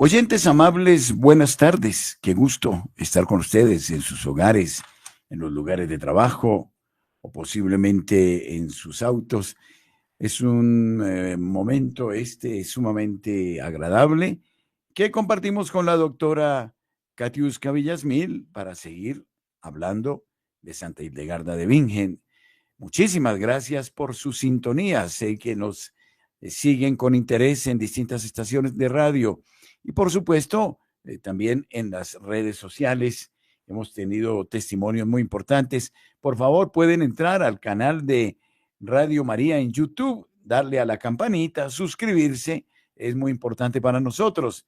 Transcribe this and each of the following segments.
Oyentes amables, buenas tardes. Qué gusto estar con ustedes en sus hogares, en los lugares de trabajo o posiblemente en sus autos. Es un momento sumamente agradable que compartimos con la doctora Katiuska Villasmil para seguir hablando de Santa Hildegarda de Bingen. Muchísimas gracias por su sintonía. Sé que nos siguen con interés en distintas estaciones de radio y por supuesto también en las redes sociales. Hemos tenido testimonios muy importantes. Por favor, pueden entrar al canal de Radio María en YouTube, darle a la campanita, suscribirse. Es muy importante para nosotros.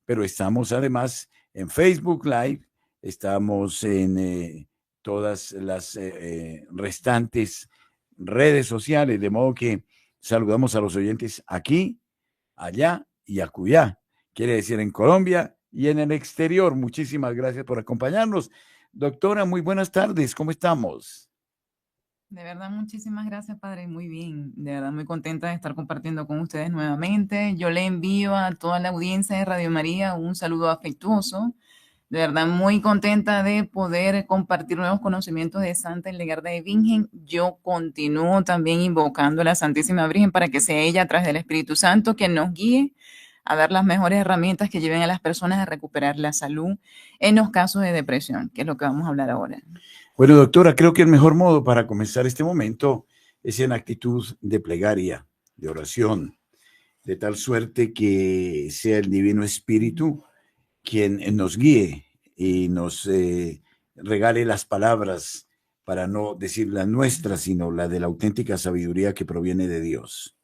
Pero estamos además en Facebook Live, estamos en todas las restantes redes sociales, de modo que saludamos a los oyentes aquí, allá y acullá. Quiere decir en Colombia y en el exterior. Muchísimas gracias por acompañarnos. Doctora, muy buenas tardes. ¿Cómo estamos? De verdad, muchísimas gracias, padre. Muy bien. De verdad, muy contenta de estar compartiendo con ustedes nuevamente. Yo le envío a toda la audiencia de Radio María un saludo afectuoso. De verdad, muy contenta de poder compartir nuevos conocimientos de Santa Hildegarda de Bingen. Yo continúo también invocando a la Santísima Virgen para que sea ella, a través del Espíritu Santo, quien nos guíe a dar las mejores herramientas que lleven a las personas a recuperar la salud en los casos de depresión, que es lo que vamos a hablar ahora. Bueno, doctora, creo que el mejor modo para comenzar este momento es en actitud de plegaria, de oración, de tal suerte que sea el Divino Espíritu quien nos guíe y nos regale las palabras para no decir la nuestra, sino la de la auténtica sabiduría que proviene de Dios.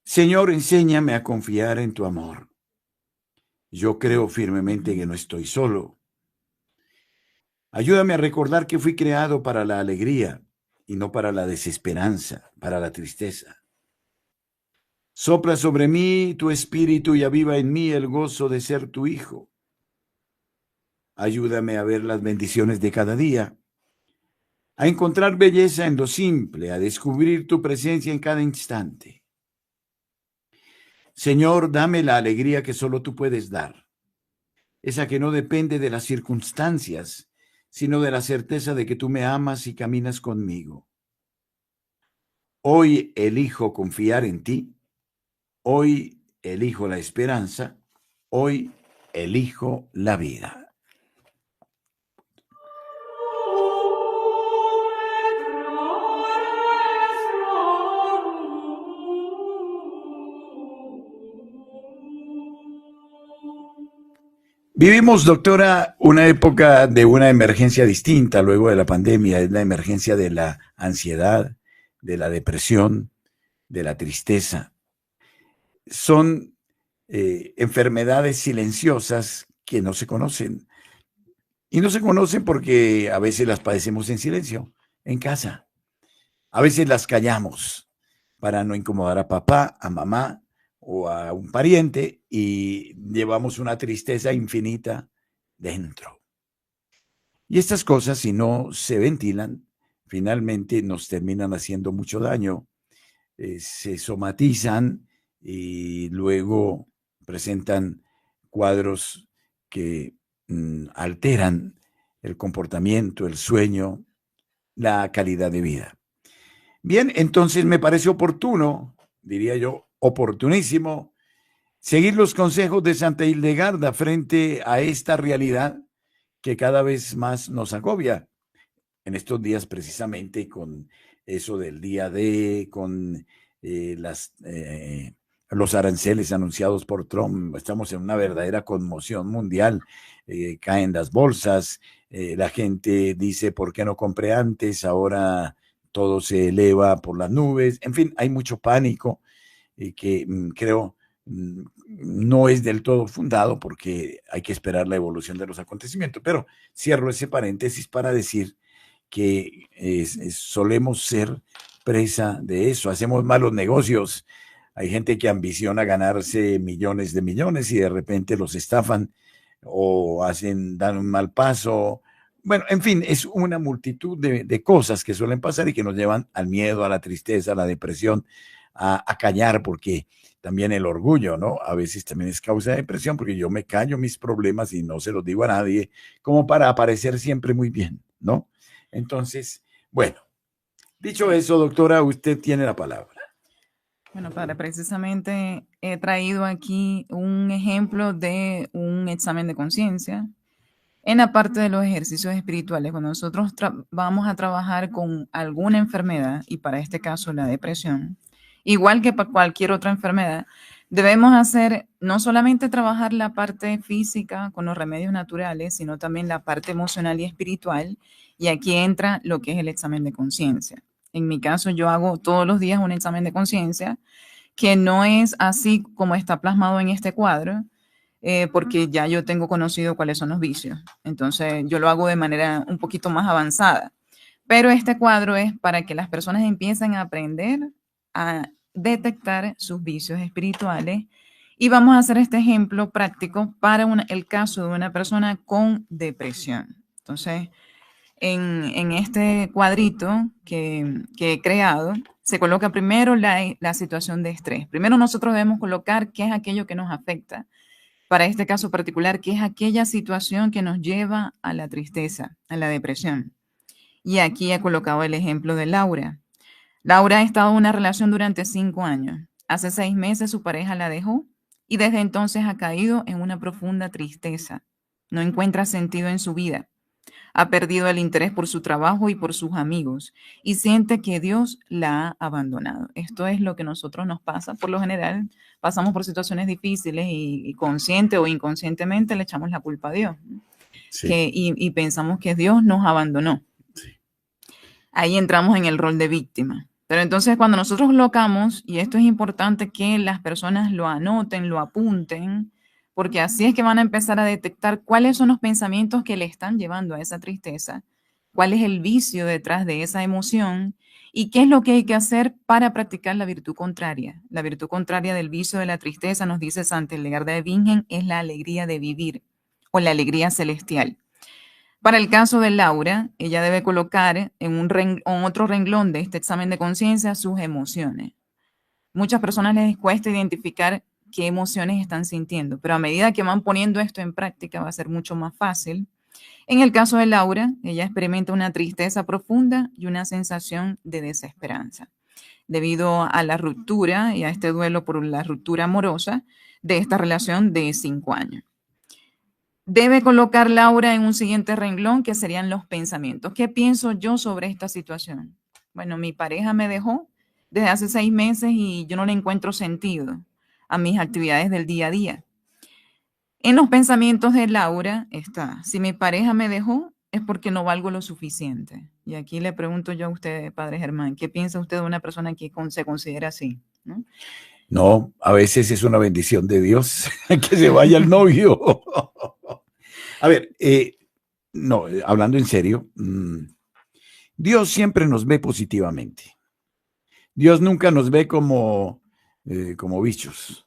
Señor, enséñame a confiar en tu amor. Yo creo firmemente que no estoy solo. Ayúdame a recordar que fui creado para la alegría y no para la desesperanza, para la tristeza. Sopla sobre mí tu espíritu y aviva en mí el gozo de ser tu hijo. Ayúdame a ver las bendiciones de cada día, a encontrar belleza en lo simple, a descubrir tu presencia en cada instante. Señor, dame la alegría que solo tú puedes dar, esa que no depende de las circunstancias, sino de la certeza de que tú me amas y caminas conmigo. Hoy elijo confiar en ti, hoy elijo la esperanza, hoy elijo la vida. Vivimos, doctora, una época de una emergencia distinta luego de la pandemia. Es la emergencia de la ansiedad, de la depresión, de la tristeza. Son enfermedades silenciosas que no se conocen. Y no se conocen porque a veces las padecemos en silencio, en casa. A veces las callamos para no incomodar a papá, a mamá o a un pariente y llevamos una tristeza infinita dentro. Y estas cosas, si no se ventilan, finalmente nos terminan haciendo mucho daño, se somatizan y luego presentan cuadros que alteran el comportamiento, el sueño, la calidad de vida. Bien, entonces me parece oportuno, diría yo, oportunísimo, seguir los consejos de Santa Hildegarda frente a esta realidad que cada vez más nos agobia. En estos días precisamente con eso del día D, con los aranceles anunciados por Trump, estamos en una verdadera conmoción mundial, caen las bolsas, la gente dice, ¿por qué no compré antes? Ahora todo se eleva por las nubes, en fin, hay mucho pánico que creo no es del todo fundado porque hay que esperar la evolución de los acontecimientos, pero cierro ese paréntesis para decir que solemos ser presa de eso, hacemos malos negocios, hay gente que ambiciona ganarse millones de millones y de repente los estafan o dan un mal paso. Bueno, en fin, es una multitud de cosas que suelen pasar y que nos llevan al miedo, a la tristeza, a la depresión, a callar, porque también el orgullo, ¿no? A veces también es causa de depresión, porque yo me callo mis problemas y no se los digo a nadie, como para aparecer siempre muy bien, ¿no? Entonces, bueno, dicho Sí. eso, doctora, usted tiene la palabra. Bueno, padre, precisamente he traído aquí un ejemplo de un examen de conciencia en la parte de los ejercicios espirituales. Cuando nosotros vamos a trabajar con alguna enfermedad, y para este caso la depresión, igual que para cualquier otra enfermedad, debemos hacer no solamente trabajar la parte física con los remedios naturales, sino también la parte emocional y espiritual. Y aquí entra lo que es el examen de conciencia. En mi caso, yo hago todos los días un examen de conciencia que no es así como está plasmado en este cuadro, porque ya yo tengo conocido cuáles son los vicios. Entonces, yo lo hago de manera un poquito más avanzada. Pero este cuadro es para que las personas empiecen a aprender a detectar sus vicios espirituales. Y vamos a hacer este ejemplo práctico para el caso de una persona con depresión. Entonces, en este cuadrito que he creado, se coloca primero la situación de estrés. Primero nosotros debemos colocar qué es aquello que nos afecta. Para este caso particular, qué es aquella situación que nos lleva a la tristeza, a la depresión. Y aquí he colocado el ejemplo de Laura. Laura ha estado en una relación durante 5 años. Hace 6 meses su pareja la dejó y desde entonces ha caído en una profunda tristeza. No encuentra sentido en su vida. Ha perdido el interés por su trabajo y por sus amigos y siente que Dios la ha abandonado. Esto es lo que a nosotros nos pasa. Por lo general, pasamos por situaciones difíciles y consciente o inconscientemente le echamos la culpa a Dios, ¿no? Sí, Y pensamos que Dios nos abandonó. sí. Ahí entramos en el rol de víctima. Pero entonces cuando nosotros colocamos, y esto es importante que las personas lo anoten, lo apunten, porque así es que van a empezar a detectar cuáles son los pensamientos que le están llevando a esa tristeza, cuál es el vicio detrás de esa emoción y qué es lo que hay que hacer para practicar la virtud contraria. La virtud contraria del vicio de la tristeza, nos dice Santa Hildegarda de Bingen, es la alegría de vivir o la alegría celestial. Para el caso de Laura, ella debe colocar en otro renglón de este examen de conciencia sus emociones. Muchas personas les cuesta identificar qué emociones están sintiendo, pero a medida que van poniendo esto en práctica va a ser mucho más fácil. En el caso de Laura, ella experimenta una tristeza profunda y una sensación de desesperanza debido a la ruptura y a este duelo por la ruptura amorosa de esta relación de 5 años. Debe colocar Laura en un siguiente renglón que serían los pensamientos. ¿Qué pienso yo sobre esta situación? Bueno, mi pareja me dejó desde hace 6 meses y yo no le encuentro sentido a mis actividades del día a día. En los pensamientos de Laura está, si mi pareja me dejó es porque no valgo lo suficiente. Y aquí le pregunto yo a usted, padre Germán, ¿qué piensa usted de una persona que se considera así? ¿No? No, a veces es una bendición de Dios que se vaya el novio. A ver, no, hablando en serio, Dios siempre nos ve positivamente. Dios nunca nos ve como bichos.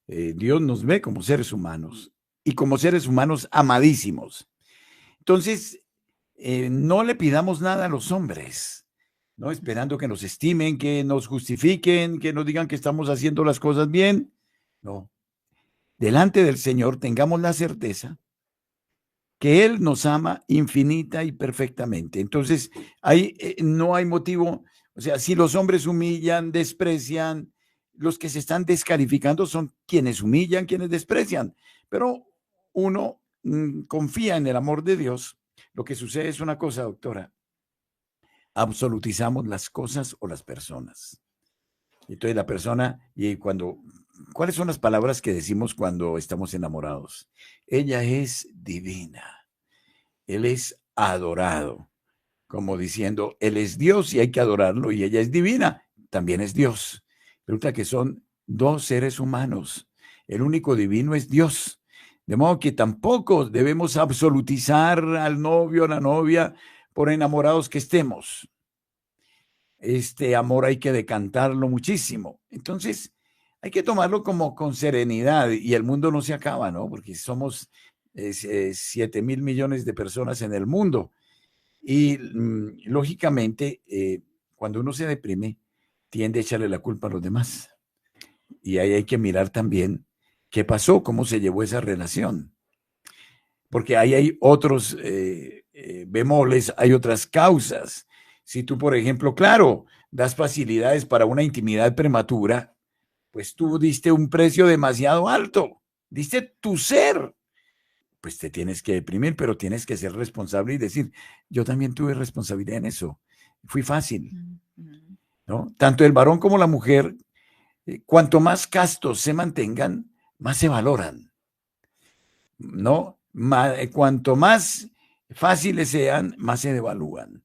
Dios nos ve como seres humanos y como seres humanos amadísimos. Entonces, no le pidamos nada a los hombres, ¿no? Esperando que nos estimen, que nos justifiquen, que nos digan que estamos haciendo las cosas bien. No. Delante del Señor tengamos la certeza que Él nos ama infinita y perfectamente. Entonces, no hay motivo, o sea, si los hombres humillan, desprecian, los que se están descalificando son quienes humillan, quienes desprecian, pero uno confía en el amor de Dios. Lo que sucede es una cosa, doctora, absolutizamos las cosas o las personas. Entonces la persona, ¿cuáles son las palabras que decimos cuando estamos enamorados? Ella es divina. Él es adorado, como diciendo, Él es Dios y hay que adorarlo, y ella es divina, también es Dios. Resulta que son dos seres humanos. El único divino es Dios. De modo que tampoco debemos absolutizar al novio, a la novia, por enamorados que estemos. Este amor hay que decantarlo muchísimo. Entonces, hay que tomarlo como con serenidad, y el mundo no se acaba, ¿no? Porque somos 7.000 millones de personas en el mundo. Y lógicamente, cuando uno se deprime, tiende a echarle la culpa a los demás. Y ahí hay que mirar también qué pasó, cómo se llevó esa relación. Porque ahí hay otros bemoles, hay otras causas. Si tú, por ejemplo, claro, das facilidades para una intimidad prematura, pues tú diste un precio demasiado alto, diste tu ser, pues te tienes que deprimir, pero tienes que ser responsable y decir, yo también tuve responsabilidad en eso, fui fácil, ¿no? Tanto el varón como la mujer, cuanto más castos se mantengan, más se valoran, ¿no? Cuanto más fáciles sean, más se devalúan.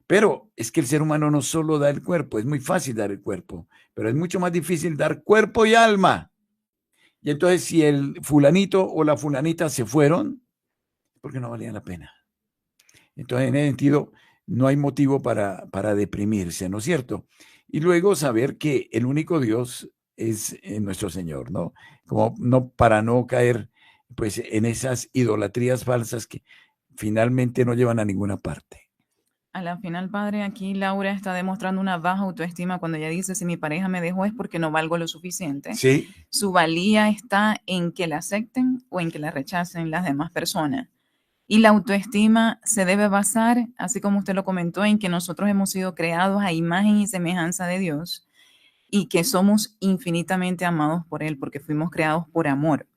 Pero es que el ser humano no solo da el cuerpo, es muy fácil dar el cuerpo, pero es mucho más difícil dar cuerpo y alma. Y entonces si el fulanito o la fulanita se fueron, porque no valía la pena. Entonces en ese sentido no hay motivo para deprimirse, ¿no es cierto? Y luego saber que el único Dios es nuestro Señor, ¿no? Como no, para no caer pues en esas idolatrías falsas que finalmente no llevan a ninguna parte. A la final, padre, aquí Laura está demostrando una baja autoestima cuando ella dice, si mi pareja me dejó es porque no valgo lo suficiente. Sí. Su valía está en que la acepten o en que la rechacen las demás personas. Y la autoestima se debe basar, así como usted lo comentó, en que nosotros hemos sido creados a imagen y semejanza de Dios y que somos infinitamente amados por Él porque fuimos creados por amor.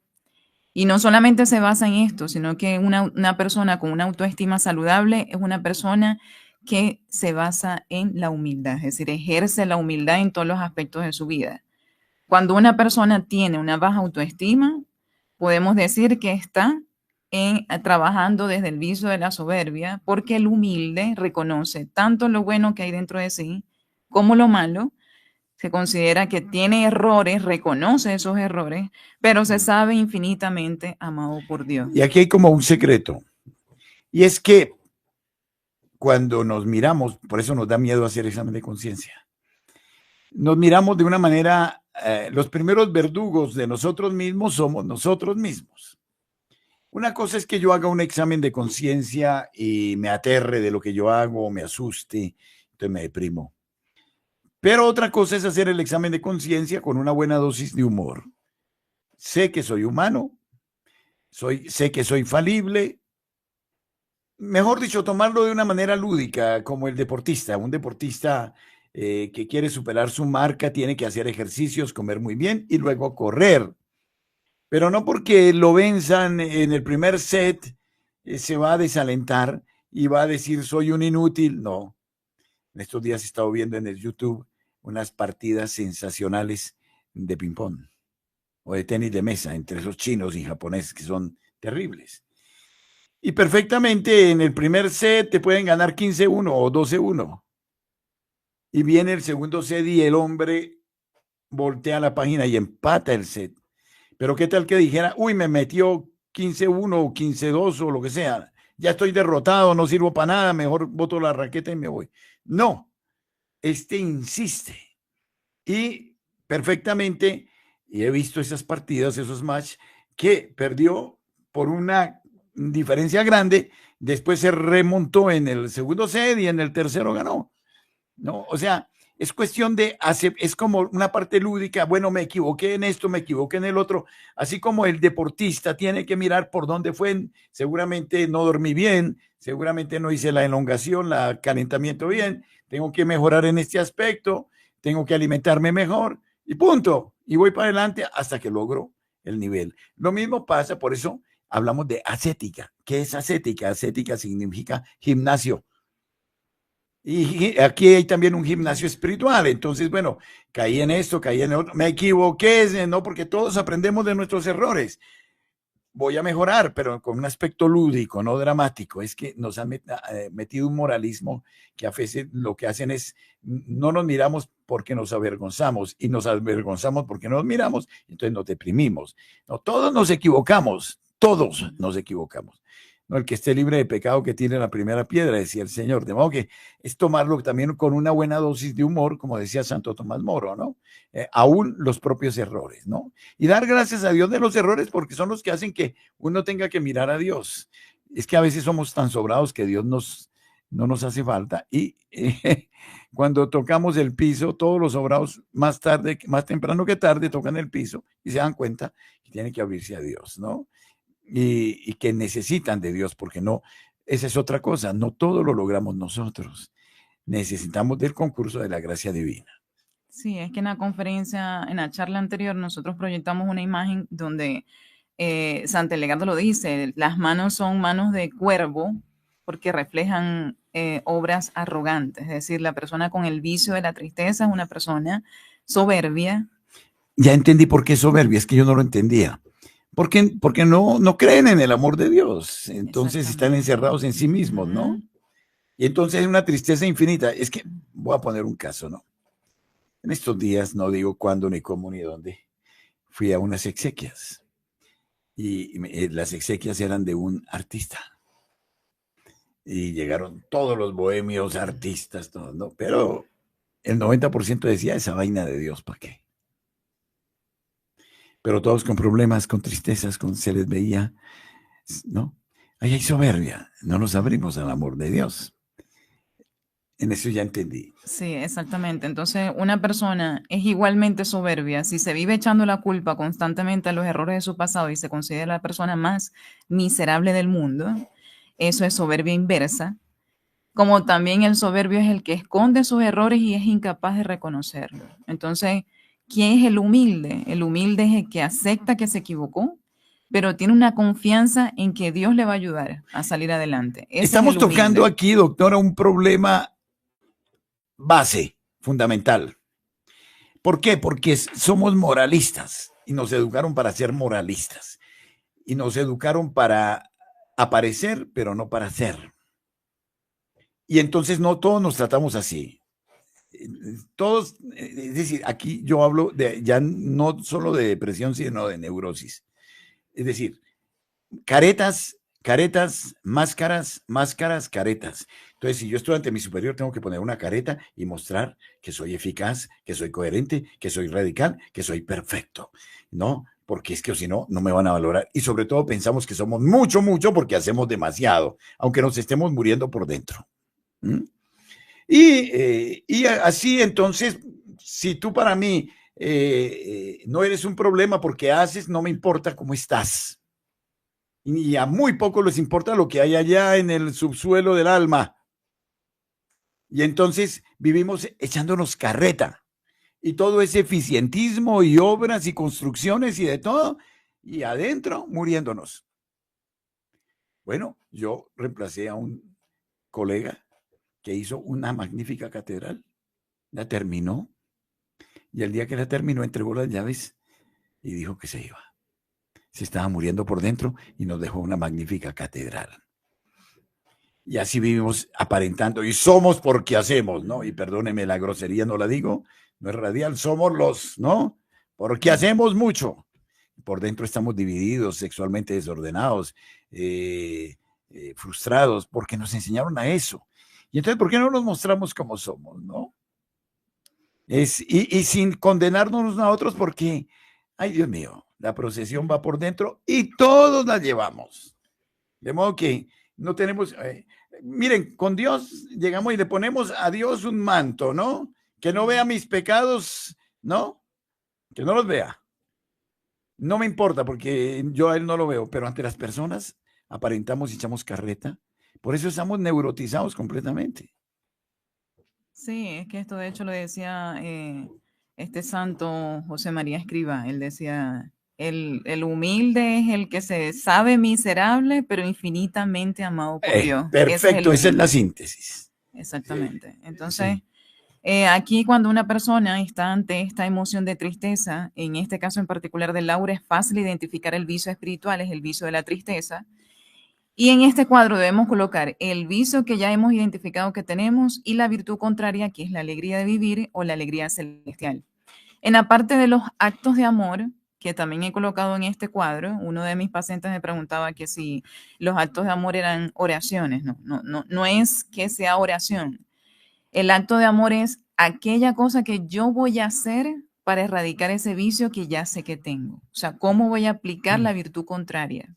Y no solamente se basa en esto, sino que una persona con una autoestima saludable es una persona que se basa en la humildad, es decir, ejerce la humildad en todos los aspectos de su vida. Cuando una persona tiene una baja autoestima, podemos decir que está trabajando desde el vicio de la soberbia, porque el humilde reconoce tanto lo bueno que hay dentro de sí como lo malo. Se considera que tiene errores, reconoce esos errores, pero se sabe infinitamente amado por Dios. Y aquí hay como un secreto. Y es que cuando nos miramos, por eso nos da miedo hacer examen de conciencia, nos miramos de una manera, los primeros verdugos de nosotros mismos somos nosotros mismos. Una cosa es que yo haga un examen de conciencia y me aterre de lo que yo hago, me asuste, entonces me deprimo. Pero otra cosa es hacer el examen de conciencia con una buena dosis de humor. Sé que soy humano, sé que soy falible. Mejor dicho, tomarlo de una manera lúdica, como el deportista. Un deportista que quiere superar su marca tiene que hacer ejercicios, comer muy bien y luego correr. Pero no porque lo venzan en el primer set, se va a desalentar y va a decir soy un inútil. No. En estos días he estado viendo en el YouTube unas partidas sensacionales de ping-pong o de tenis de mesa entre esos chinos y japoneses que son terribles. Y perfectamente en el primer set te pueden ganar 15-1 o 12-1. Y viene el segundo set y el hombre voltea la página y empata el set. Pero qué tal que dijera, uy, me metió 15-1 o 15-2 o lo que sea. Ya estoy derrotado, no sirvo para nada, mejor boto la raqueta y me voy. No, insiste. Y perfectamente, y he visto esas partidas, esos matches, que perdió por una diferencia grande, después se remontó en el segundo set y en el tercero ganó. ¿No? O sea, es cuestión de hacer, es como una parte lúdica, bueno, me equivoqué en esto, me equivoqué en el otro, así como el deportista tiene que mirar por dónde fue, seguramente no dormí bien, seguramente no hice la elongación, el calentamiento bien, tengo que mejorar en este aspecto, tengo que alimentarme mejor y punto, y voy para adelante hasta que logro el nivel. Lo mismo pasa, por eso hablamos de ascética. ¿Qué es ascética? Ascética significa gimnasio. Y aquí hay también un gimnasio espiritual. Entonces, bueno, caí en esto, caí en otro, me equivoqué, ¿no? Porque todos aprendemos de nuestros errores. Voy a mejorar, pero con un aspecto lúdico, no dramático. Es que nos han metido un moralismo que a veces lo que hacen es, no nos miramos porque nos avergonzamos y nos avergonzamos porque nos miramos, entonces nos deprimimos. No, todos nos equivocamos, todos nos equivocamos. No, el que esté libre de pecado que tiene la primera piedra, decía el Señor. De modo que es tomarlo también con una buena dosis de humor, como decía Santo Tomás Moro, ¿no? Aún los propios errores, ¿no? Y dar gracias a Dios de los errores porque son los que hacen que uno tenga que mirar a Dios. Es que a veces somos tan sobrados que Dios nos no nos hace falta. Y cuando tocamos el piso, todos los sobrados más tarde, más temprano que tarde, tocan el piso y se dan cuenta que tienen que abrirse a Dios, ¿no? Y que necesitan de Dios, porque no, esa es otra cosa, no todo lo logramos nosotros. Necesitamos del concurso de la gracia divina. Sí, es que en la conferencia, en la charla anterior, nosotros proyectamos una imagen donde Santelegato lo dice, las manos son manos de cuervo porque reflejan obras arrogantes, es decir, la persona con el vicio de la tristeza es una persona soberbia. Ya entendí por qué soberbia, es que yo no lo entendía. Porque no creen en el amor de Dios, entonces están encerrados en sí mismos, ¿no? Y entonces hay una tristeza infinita. Es que voy a poner un caso, ¿no? En estos días, no digo cuándo, ni cómo, ni dónde, fui a unas exequias. Y las exequias eran de un artista. Y llegaron todos los bohemios, artistas, todos, ¿no? Pero el 90% decía, esa vaina de Dios, ¿para qué? Pero todos con problemas, con tristezas, se les veía, ¿no? Ahí hay soberbia, no nos abrimos al amor de Dios. En eso ya entendí. Sí, exactamente. Entonces, una persona es igualmente soberbia si se vive echando la culpa constantemente a los errores de su pasado y se considera la persona más miserable del mundo. Eso es soberbia inversa. Como también el soberbio es el que esconde sus errores y es incapaz de reconocerlos. Entonces, ¿quién es el humilde? El humilde es el que acepta que se equivocó, pero tiene una confianza en que Dios le va a ayudar a salir adelante. Ese Estamos es el tocando humilde. aquí, doctora, un problema base, fundamental. ¿Por qué? Porque somos moralistas y nos educaron para ser moralistas y nos educaron para aparecer, pero no para ser. Y entonces no todos nos tratamos así. Todos, es decir, aquí yo hablo de ya no solo de depresión, sino de neurosis. Es decir, caretas, caretas, máscaras, máscaras, caretas. Entonces, si yo estoy ante mi superior, tengo que poner una careta y mostrar que soy eficaz, que soy coherente, que soy radical, que soy perfecto, ¿no? Porque es que si no, no me van a valorar. Y sobre todo pensamos que somos mucho, mucho porque hacemos demasiado, aunque nos estemos muriendo por dentro. ¿Mm? Y así entonces, si tú para mí no eres un problema porque haces, no me importa cómo estás. Y a muy poco les importa lo que hay allá en el subsuelo del alma. Y entonces vivimos echándonos carreta. Y todo ese eficientismo y obras y construcciones y de todo. Y adentro muriéndonos. Bueno, yo reemplacé a un colega que hizo una magnífica catedral. La terminó. Y el día que la terminó entregó las llaves y dijo que se iba. Se estaba muriendo por dentro y nos dejó una magnífica catedral. Y así vivimos aparentando y somos porque hacemos, ¿no? Y perdóneme la grosería, no la digo, no es radial, somos los, ¿no? Porque hacemos mucho. Por dentro estamos divididos, sexualmente desordenados, frustrados, porque nos enseñaron a eso. Y entonces, ¿por qué no nos mostramos como somos, no? Y sin condenarnos a otros porque, ay Dios mío, la procesión va por dentro y todos la llevamos. De modo que no tenemos, miren, con Dios llegamos y le ponemos a Dios un manto, ¿no? Que no vea mis pecados, ¿no? Que no los vea. No me importa porque yo a él no lo veo, pero ante las personas aparentamos y echamos carreta. Por eso estamos neurotizados completamente. Sí, es que esto de hecho lo decía este santo José María Escrivá. Él decía, el humilde es el que se sabe miserable, pero infinitamente amado por Dios. Ese es el Perfecto, esa es la humilde. síntesis. Exactamente. Entonces, Sí. aquí cuando una persona está ante esta emoción de tristeza, en este caso en particular del Laura, es fácil identificar el vicio espiritual, es el vicio de la tristeza. Y en este cuadro debemos colocar el vicio que ya hemos identificado que tenemos y la virtud contraria, que es la alegría de vivir o la alegría celestial. En la parte de los actos de amor, que también he colocado en este cuadro, uno de mis pacientes me preguntaba que si los actos de amor eran oraciones. No es que sea oración. El acto de amor es aquella cosa que yo voy a hacer para erradicar ese vicio que ya sé que tengo. O sea, ¿cómo voy a aplicar la virtud contraria?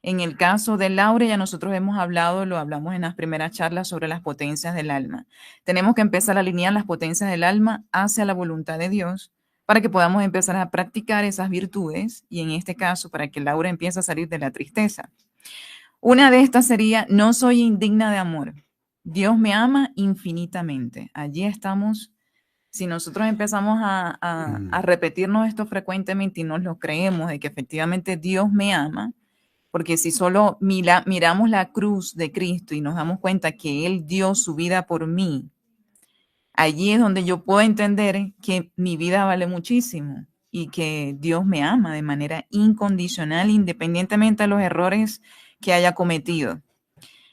En el caso de Laura, ya nosotros hemos hablado, lo hablamos en las primeras charlas sobre las potencias del alma. Tenemos que empezar a alinear las potencias del alma hacia la voluntad de Dios para que podamos empezar a practicar esas virtudes y en este caso para que Laura empiece a salir de la tristeza. Una de estas sería, no soy indigna de amor. Dios me ama infinitamente. Allí estamos. Si nosotros empezamos a repetirnos esto frecuentemente y nos lo creemos de que efectivamente Dios me ama, porque si solo miramos la cruz de Cristo y nos damos cuenta que Él dio su vida por mí, allí es donde yo puedo entender que mi vida vale muchísimo y que Dios me ama de manera incondicional, independientemente de los errores que haya cometido.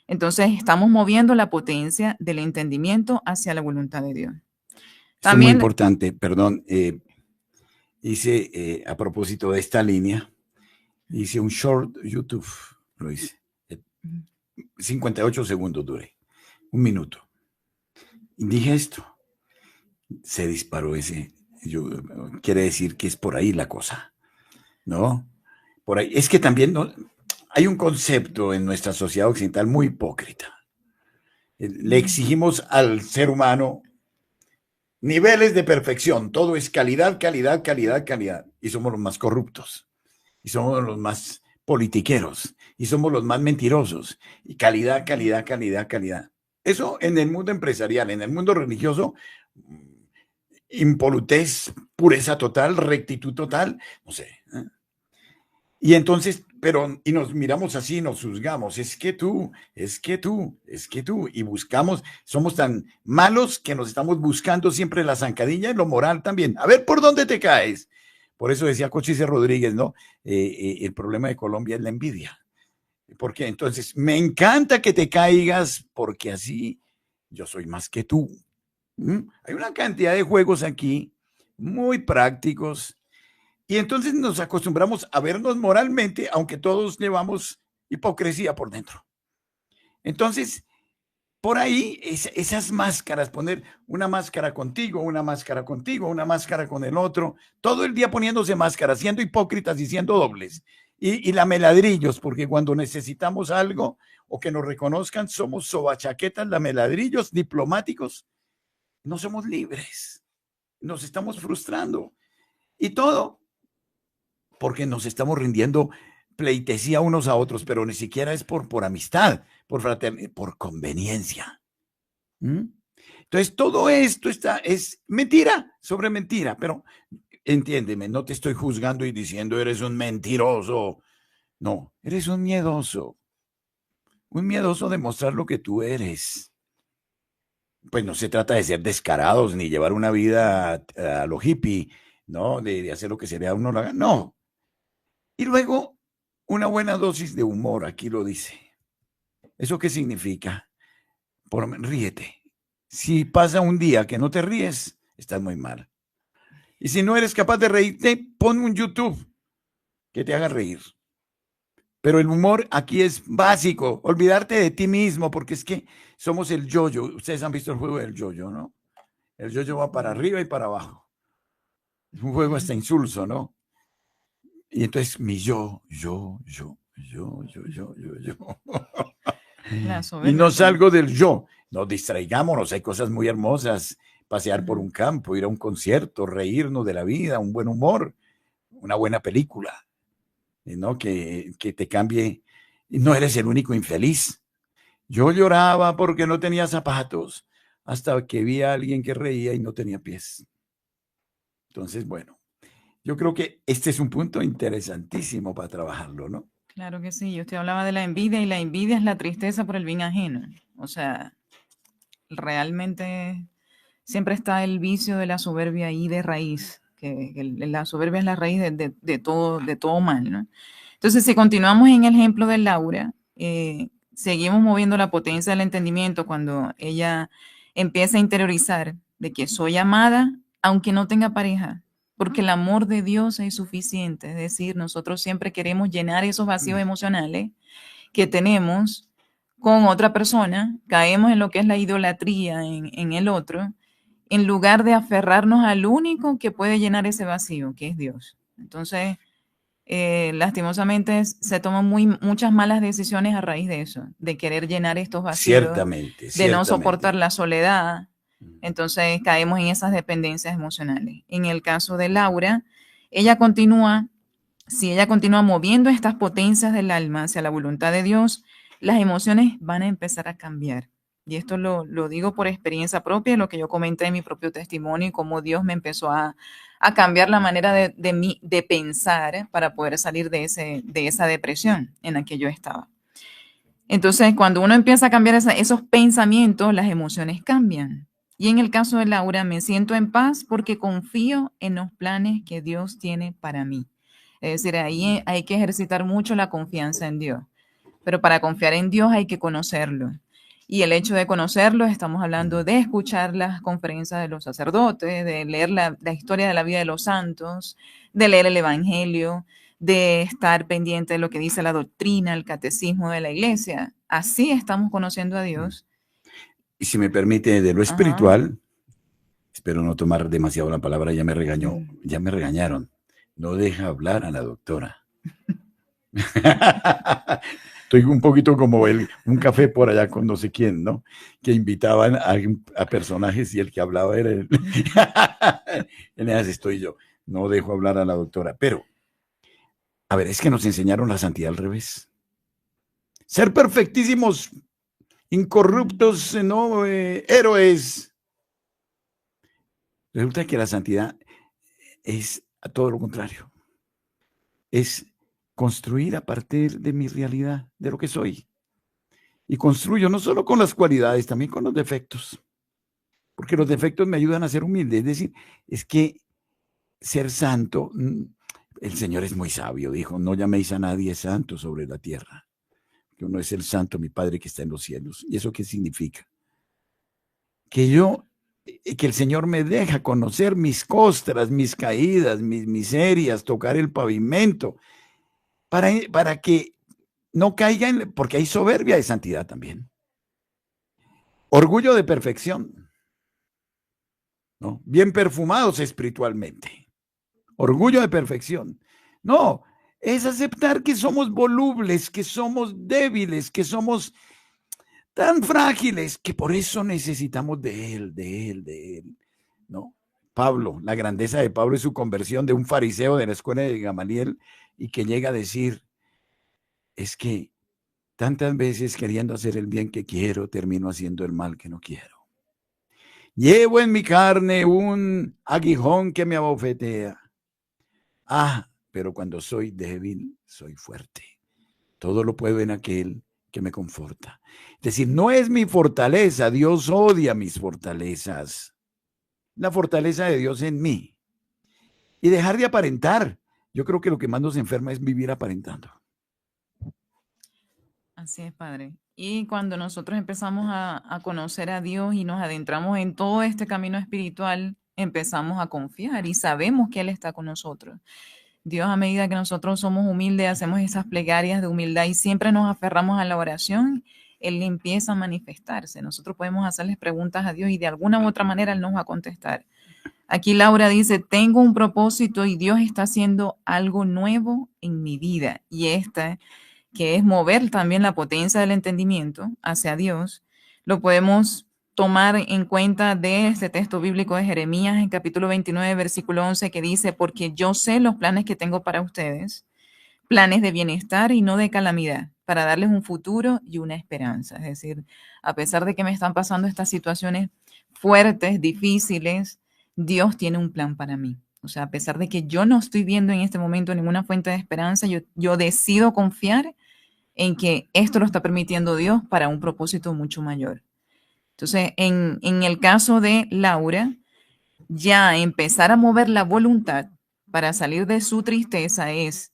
Entonces estamos moviendo la potencia del entendimiento hacia la voluntad de Dios. Esto es muy importante, perdón, hice a propósito de esta línea, hice un short YouTube, lo hice, 58 segundos duré, 1 minuto. Y dije esto, se disparó ese, quiere decir que es por ahí la cosa, ¿no? Por ahí, es que también hay un concepto en nuestra sociedad occidental muy hipócrita. Le exigimos al ser humano niveles de perfección, todo es calidad, calidad, calidad, calidad, y somos los más corruptos, y somos los más politiqueros, y somos los más mentirosos, y calidad, calidad, calidad, calidad. Eso en el mundo empresarial, en el mundo religioso, impolutez, pureza total, rectitud total, no sé. Y entonces, y nos miramos así, nos juzgamos, es que tú, y buscamos, somos tan malos que nos estamos buscando siempre la zancadilla y lo moral también. A ver, ¿por dónde te caes? Por eso decía Cochise Rodríguez, ¿no? El problema de Colombia es la envidia. Porque entonces, me encanta que te caigas porque así yo soy más que tú. Hay una cantidad de juegos aquí muy prácticos. Y entonces nos acostumbramos a vernos moralmente, aunque todos llevamos hipocresía por dentro. Entonces, por ahí, esas máscaras, poner una máscara contigo, una máscara contigo, una máscara con el otro, todo el día poniéndose máscaras, siendo hipócritas y siendo dobles. Y lameladrillos, porque cuando necesitamos algo o que nos reconozcan, somos sobachaquetas, lameladrillos, diplomáticos. No somos libres. Nos estamos frustrando. Y todo porque nos estamos rindiendo pleitesía unos a otros, pero ni siquiera es por amistad, por fraternidad, por conveniencia. Entonces, todo esto es mentira sobre mentira, pero entiéndeme, no te estoy juzgando y diciendo eres un mentiroso. No, eres un miedoso de mostrar lo que tú eres. Pues no se trata de ser descarados ni llevar una vida a lo hippie, ¿no? De hacer lo que se vea a uno la gana. No. Y luego, una buena dosis de humor, aquí lo dice. ¿Eso qué significa? Ríete. Si pasa un día que no te ríes, estás muy mal. Y si no eres capaz de reírte, pon un YouTube que te haga reír. Pero el humor aquí es básico, olvidarte de ti mismo, porque es que somos el yo-yo. Ustedes han visto el juego del yo-yo, ¿no? El yo-yo va para arriba y para abajo. Es un juego hasta insulso, ¿no? Y entonces mi yo. Y no salgo del yo. Nos distraigámonos, hay cosas muy hermosas. Pasear por un campo, ir a un concierto, reírnos de la vida, un buen humor, una buena película, ¿no? Que te cambie. No eres el único infeliz. Yo lloraba porque no tenía zapatos hasta que vi a alguien que reía y no tenía pies. Entonces, bueno, yo creo que este es un punto interesantísimo para trabajarlo, ¿no? Claro que sí. Usted hablaba de la envidia y la envidia es la tristeza por el bien ajeno. O sea, realmente siempre está el vicio de la soberbia ahí de raíz, que la soberbia es la raíz de todo mal, ¿no? Entonces, si continuamos en el ejemplo de Laura, seguimos moviendo la potencia del entendimiento cuando ella empieza a interiorizar de que soy amada aunque no tenga pareja, porque el amor de Dios es suficiente. Es decir, nosotros siempre queremos llenar esos vacíos emocionales que tenemos con otra persona, caemos en lo que es la idolatría en el otro, en lugar de aferrarnos al único que puede llenar ese vacío, que es Dios. Entonces, lastimosamente se toman muchas malas decisiones a raíz de eso, de querer llenar estos vacíos, Ciertamente, de no soportar ciertamente. la soledad. Entonces caemos en esas dependencias emocionales. En el caso de Laura, ella continúa, si ella continúa moviendo estas potencias del alma hacia la voluntad de Dios, las emociones van a empezar a cambiar. Y esto lo digo por experiencia propia, lo que yo comenté en mi propio testimonio y cómo Dios me empezó a cambiar la manera de pensar para poder salir de esa depresión en la que yo estaba. Entonces, cuando uno empieza a cambiar esos pensamientos, las emociones cambian. Y en el caso de Laura, me siento en paz porque confío en los planes que Dios tiene para mí. Es decir, ahí hay que ejercitar mucho la confianza en Dios. Pero para confiar en Dios hay que conocerlo. Y el hecho de conocerlo, estamos hablando de escuchar las conferencias de los sacerdotes, de leer la historia de la vida de los santos, de leer el Evangelio, de estar pendiente de lo que dice la doctrina, el catecismo de la iglesia. Así estamos conociendo a Dios. Y si me permite, de lo Ajá. espiritual, espero no tomar demasiado la palabra, ya me regañó, ya me regañaron. No deja hablar a la doctora. Estoy un poquito como un café por allá con no sé quién, ¿no? Que invitaban a personajes y el que hablaba era él. En esas estoy yo. No dejo hablar a la doctora. Pero, a ver, es que nos enseñaron la santidad al revés. Ser perfectísimos, incorruptos, ¿no? Héroes. Resulta que la santidad es a todo lo contrario. Es construir a partir de mi realidad, de lo que soy. Y construyo no solo con las cualidades, también con los defectos. Porque los defectos me ayudan a ser humilde. Es decir, es que ser santo, el Señor es muy sabio, dijo, no llaméis a nadie santo sobre la tierra. Que uno es el santo, mi Padre que está en los cielos. ¿Y eso qué significa? Que el Señor me deja conocer mis costras, mis caídas, mis miserias, tocar el pavimento, para que no caiga porque hay soberbia de santidad también. Orgullo de perfección, ¿no? Bien perfumados espiritualmente. Orgullo de perfección. No, es aceptar que somos volubles, que somos débiles, que somos tan frágiles, que por eso necesitamos de Él, ¿no? Pablo, la grandeza de Pablo es su conversión de un fariseo de la escuela de Gamaliel y que llega a decir, es que tantas veces queriendo hacer el bien que quiero, termino haciendo el mal que no quiero. Llevo en mi carne un aguijón que me abofetea. Pero cuando soy débil, soy fuerte. Todo lo puedo en aquel que me conforta. Es decir, no es mi fortaleza, Dios odia mis fortalezas. La fortaleza de Dios en mí. Y dejar de aparentar. Yo creo que lo que más nos enferma es vivir aparentando. Así es, Padre. Y cuando nosotros empezamos a conocer a Dios y nos adentramos en todo este camino espiritual, empezamos a confiar y sabemos que Él está con nosotros. Dios, a medida que nosotros somos humildes, hacemos esas plegarias de humildad y siempre nos aferramos a la oración, Él empieza a manifestarse. Nosotros podemos hacerles preguntas a Dios y de alguna u otra manera Él nos va a contestar. Aquí Laura dice, tengo un propósito y Dios está haciendo algo nuevo en mi vida. Y esta, que es mover también la potencia del entendimiento hacia Dios, lo podemos tomar en cuenta de este texto bíblico de Jeremías en capítulo 29, versículo 11, que dice, porque yo sé los planes que tengo para ustedes, planes de bienestar y no de calamidad, para darles un futuro y una esperanza. Es decir, a pesar de que me están pasando estas situaciones fuertes, difíciles, Dios tiene un plan para mí. O sea, a pesar de que yo no estoy viendo en este momento ninguna fuente de esperanza, yo decido confiar en que esto lo está permitiendo Dios para un propósito mucho mayor. Entonces, en el caso de Laura, ya empezar a mover la voluntad para salir de su tristeza es,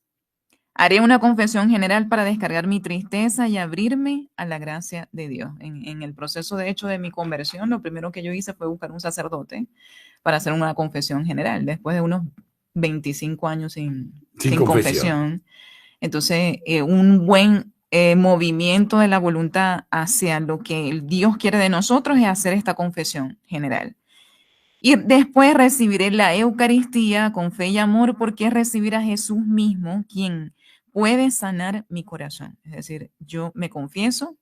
haré una confesión general para descargar mi tristeza y abrirme a la gracia de Dios. En el proceso, de hecho, de mi conversión, lo primero que yo hice fue buscar un sacerdote para hacer una confesión general, después de unos 25 años sin confesión. Entonces, un buen movimiento de la voluntad hacia lo que el Dios quiere de nosotros es hacer esta confesión general. Y después recibiré la Eucaristía con fe y amor, porque es recibir a Jesús mismo quien puede sanar mi corazón. Es decir, yo me confieso,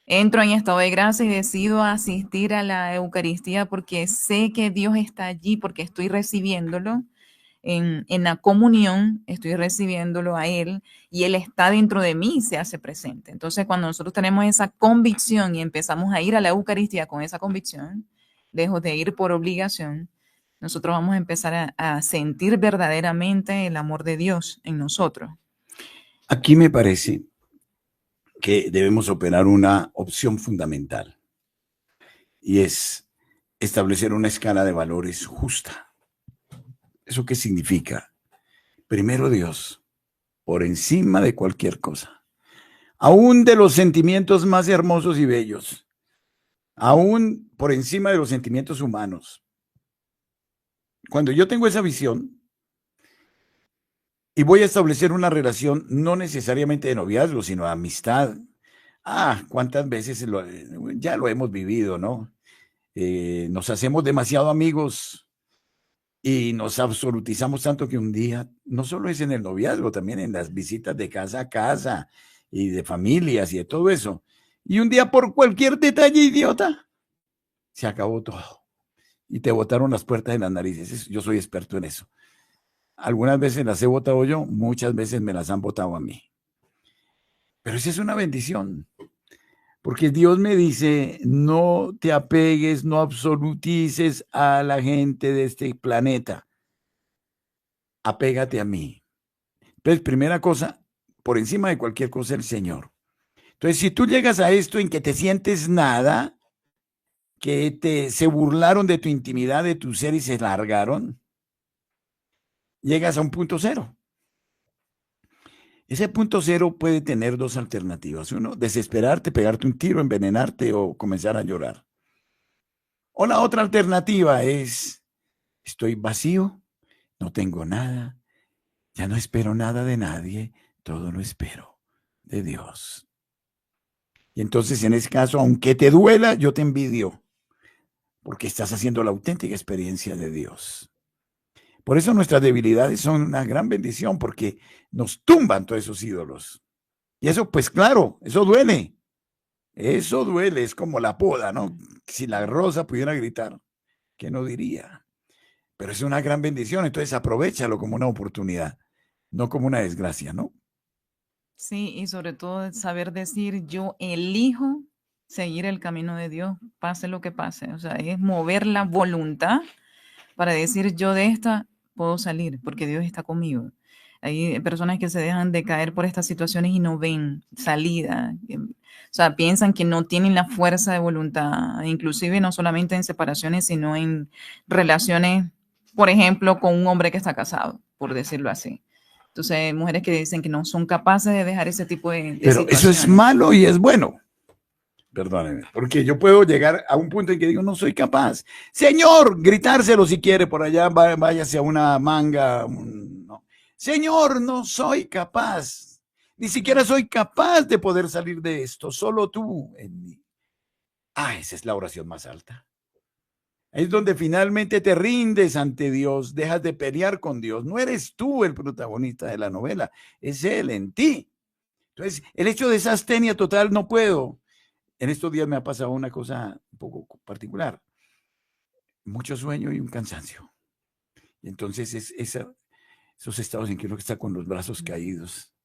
entro en estado de gracia y decido asistir a la Eucaristía porque sé que Dios está allí, porque estoy recibiéndolo en la comunión, estoy recibiéndolo a Él y Él está dentro de mí y se hace presente. Entonces, cuando nosotros tenemos esa convicción y empezamos a ir a la Eucaristía con esa convicción, lejos de ir por obligación, nosotros vamos a empezar a sentir verdaderamente el amor de Dios en nosotros. Aquí me parece que debemos operar una opción fundamental y es establecer una escala de valores justa. ¿Eso qué significa? Primero Dios, por encima de cualquier cosa, aún de los sentimientos más hermosos y bellos, aún por encima de los sentimientos humanos. Cuando yo tengo esa visión y voy a establecer una relación no necesariamente de noviazgo, sino de amistad. ¿Cuántas veces ya lo hemos vivido, ¿no? Nos hacemos demasiado amigos y nos absolutizamos tanto que un día, no solo es en el noviazgo, también en las visitas de casa a casa y de familias y de todo eso. Y un día por cualquier detalle idiota, se acabó todo. Y te botaron las puertas en las narices. Yo soy experto en eso. Algunas veces las he botado yo, muchas veces me las han botado a mí. Pero esa es una bendición. Porque Dios me dice, no te apegues, no absolutices a la gente de este planeta. Apégate a mí. Entonces, primera cosa, por encima de cualquier cosa, el Señor. Entonces, si tú llegas a esto en que te sientes nada, que se burlaron de tu intimidad, de tu ser y se largaron, llegas a un punto cero. Ese punto cero puede tener dos alternativas. Uno, desesperarte, pegarte un tiro, envenenarte o comenzar a llorar. O la otra alternativa es, estoy vacío, no tengo nada, ya no espero nada de nadie, todo lo espero de Dios. Y entonces en ese caso, aunque te duela, yo te envidio, porque estás haciendo la auténtica experiencia de Dios. Por eso nuestras debilidades son una gran bendición, porque nos tumban todos esos ídolos. Y eso, pues claro, eso duele. Eso duele, es como la poda, ¿no? Si la rosa pudiera gritar, ¿qué no diría? Pero es una gran bendición, entonces aprovéchalo como una oportunidad, no como una desgracia, ¿no? Sí, y sobre todo saber decir, yo elijo seguir el camino de Dios, pase lo que pase. O sea, es mover la voluntad para decir, yo de esta puedo salir, porque Dios está conmigo. Hay personas que se dejan de caer por estas situaciones y no ven salida. O sea, piensan que no tienen la fuerza de voluntad, inclusive no solamente en separaciones, sino en relaciones, por ejemplo, con un hombre que está casado, por decirlo así. Entonces, mujeres que dicen que no son capaces de dejar ese tipo de Pero eso es situaciones. malo y es bueno. Perdóneme, porque yo puedo llegar a un punto en que digo, no soy capaz. Señor, gritárselo si quiere, por allá váyase a una manga. No. Señor, no soy capaz. Ni siquiera soy capaz de poder salir de esto. Solo tú en mí. Esa es la oración más alta. Es donde finalmente te rindes ante Dios, dejas de pelear con Dios. No eres tú el protagonista de la novela, es Él en ti. Entonces, el hecho de esa astenia total, no puedo. En estos días me ha pasado una cosa un poco particular. Mucho sueño y un cansancio. Y entonces esos estados en que uno está con los brazos caídos,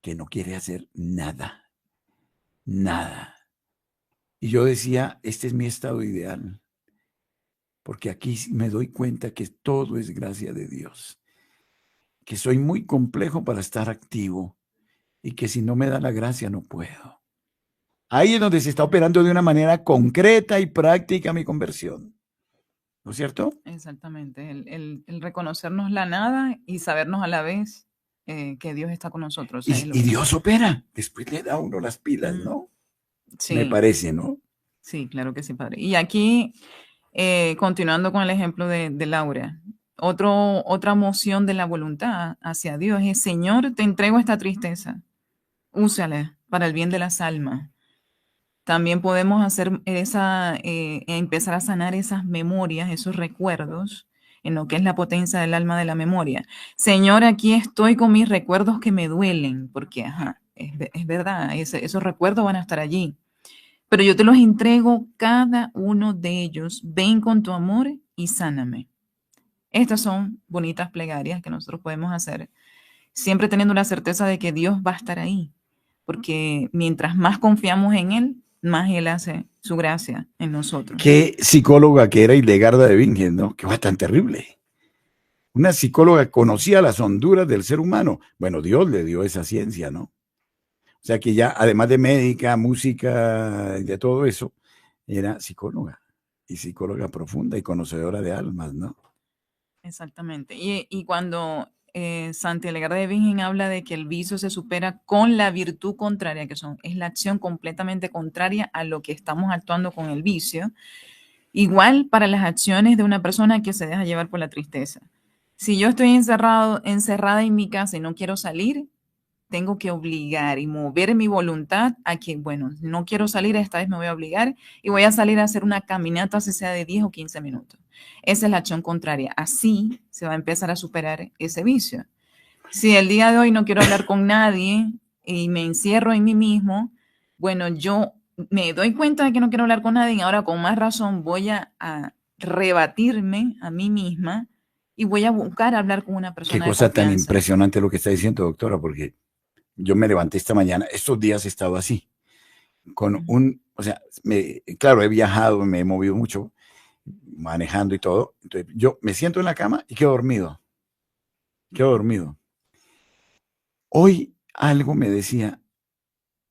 que no quiere hacer nada, nada. Y yo decía, este es mi estado ideal, porque aquí me doy cuenta que todo es gracia de Dios, que soy muy complejo para estar activo y que si no me da la gracia no puedo. Ahí es donde se está operando de una manera concreta y práctica mi conversión. ¿No es cierto? Exactamente, el reconocernos la nada y sabernos a la vez que Dios está con nosotros. Y Dios opera, después le da a uno las pilas, ¿no? Sí. Me parece, ¿no? Sí, claro que sí, padre. Y aquí, continuando con el ejemplo de Laura, otra moción de la voluntad hacia Dios es, Señor, te entrego esta tristeza, úsala para el bien de las almas. También podemos hacer empezar a sanar esas memorias, esos recuerdos, en lo que es la potencia del alma de la memoria. Señor, aquí estoy con mis recuerdos que me duelen, porque ajá, es verdad, esos recuerdos van a estar allí. Pero yo te los entrego cada uno de ellos. Ven con tu amor y sáname. Estas son bonitas plegarias que nosotros podemos hacer, siempre teniendo la certeza de que Dios va a estar ahí, porque mientras más confiamos en Él, más Él hace su gracia en nosotros. Qué psicóloga que era Hildegarda de Bingen, ¿no? Qué va tan terrible. Una psicóloga conocía las honduras del ser humano. Bueno, Dios le dio esa ciencia, ¿no? O sea que ya, además de médica, música, de todo eso, era psicóloga. Y psicóloga profunda y conocedora de almas, ¿no? Exactamente. Y cuando Santa Hildegarda de Bingen habla de que el vicio se supera con la virtud contraria, es la acción completamente contraria a lo que estamos actuando con el vicio, igual para las acciones de una persona que se deja llevar por la tristeza. Si yo estoy encerrada en mi casa y no quiero salir, tengo que obligar y mover mi voluntad a que, bueno, no quiero salir, esta vez me voy a obligar y voy a salir a hacer una caminata, si sea de 10 o 15 minutos. Esa es la acción contraria. Así se va a empezar a superar ese vicio. Si el día de hoy no quiero hablar con nadie y me encierro en mí mismo, bueno, yo me doy cuenta de que no quiero hablar con nadie y ahora con más razón voy a rebatirme a mí misma y voy a buscar hablar con una Qué persona de cosa tan confianza. impresionante lo que está diciendo, doctora, porque yo me levanté esta mañana, estos días he estado así, con o sea, claro, he viajado, me he movido mucho, manejando y todo, entonces yo me siento en la cama y quedo dormido. Hoy algo me decía,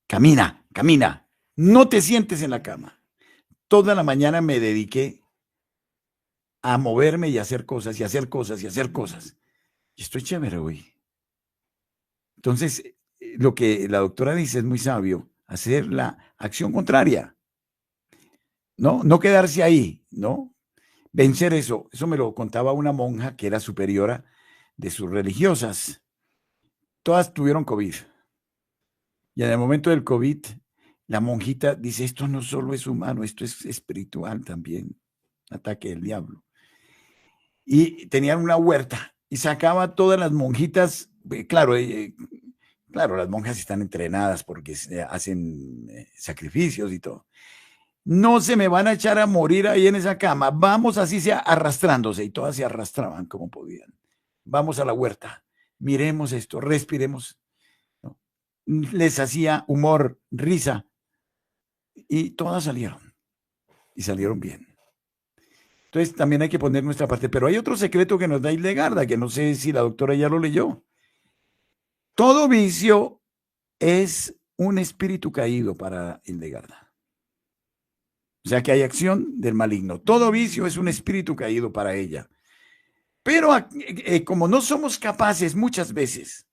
camina, camina, no te sientes en la cama. Toda la mañana me dediqué a moverme y a hacer cosas y hacer cosas y hacer cosas. Y estoy chévere hoy. Entonces, lo que la doctora dice es muy sabio, hacer la acción contraria, ¿no? No quedarse ahí, ¿no? Vencer eso. Eso me lo contaba una monja que era superiora de sus religiosas. Todas tuvieron COVID. Y en el momento del COVID, la monjita dice, esto no solo es humano, esto es espiritual también. Ataque del diablo. Y tenían una huerta y sacaba todas las monjitas, claro, claro, las monjas están entrenadas porque hacen sacrificios y todo. No se me van a echar a morir ahí en esa cama, vamos así sea arrastrándose, y todas se arrastraban como podían. Vamos a la huerta, miremos esto, respiremos. ¿No? Les hacía humor, risa, y todas salieron, y salieron bien. Entonces también hay que poner nuestra parte, pero hay otro secreto que nos da Hildegarda, que no sé si la doctora ya lo leyó. Todo vicio es un espíritu caído para Hildegarda. O sea que hay acción del maligno. Todo vicio es un espíritu caído para ella. Pero como no somos capaces muchas veces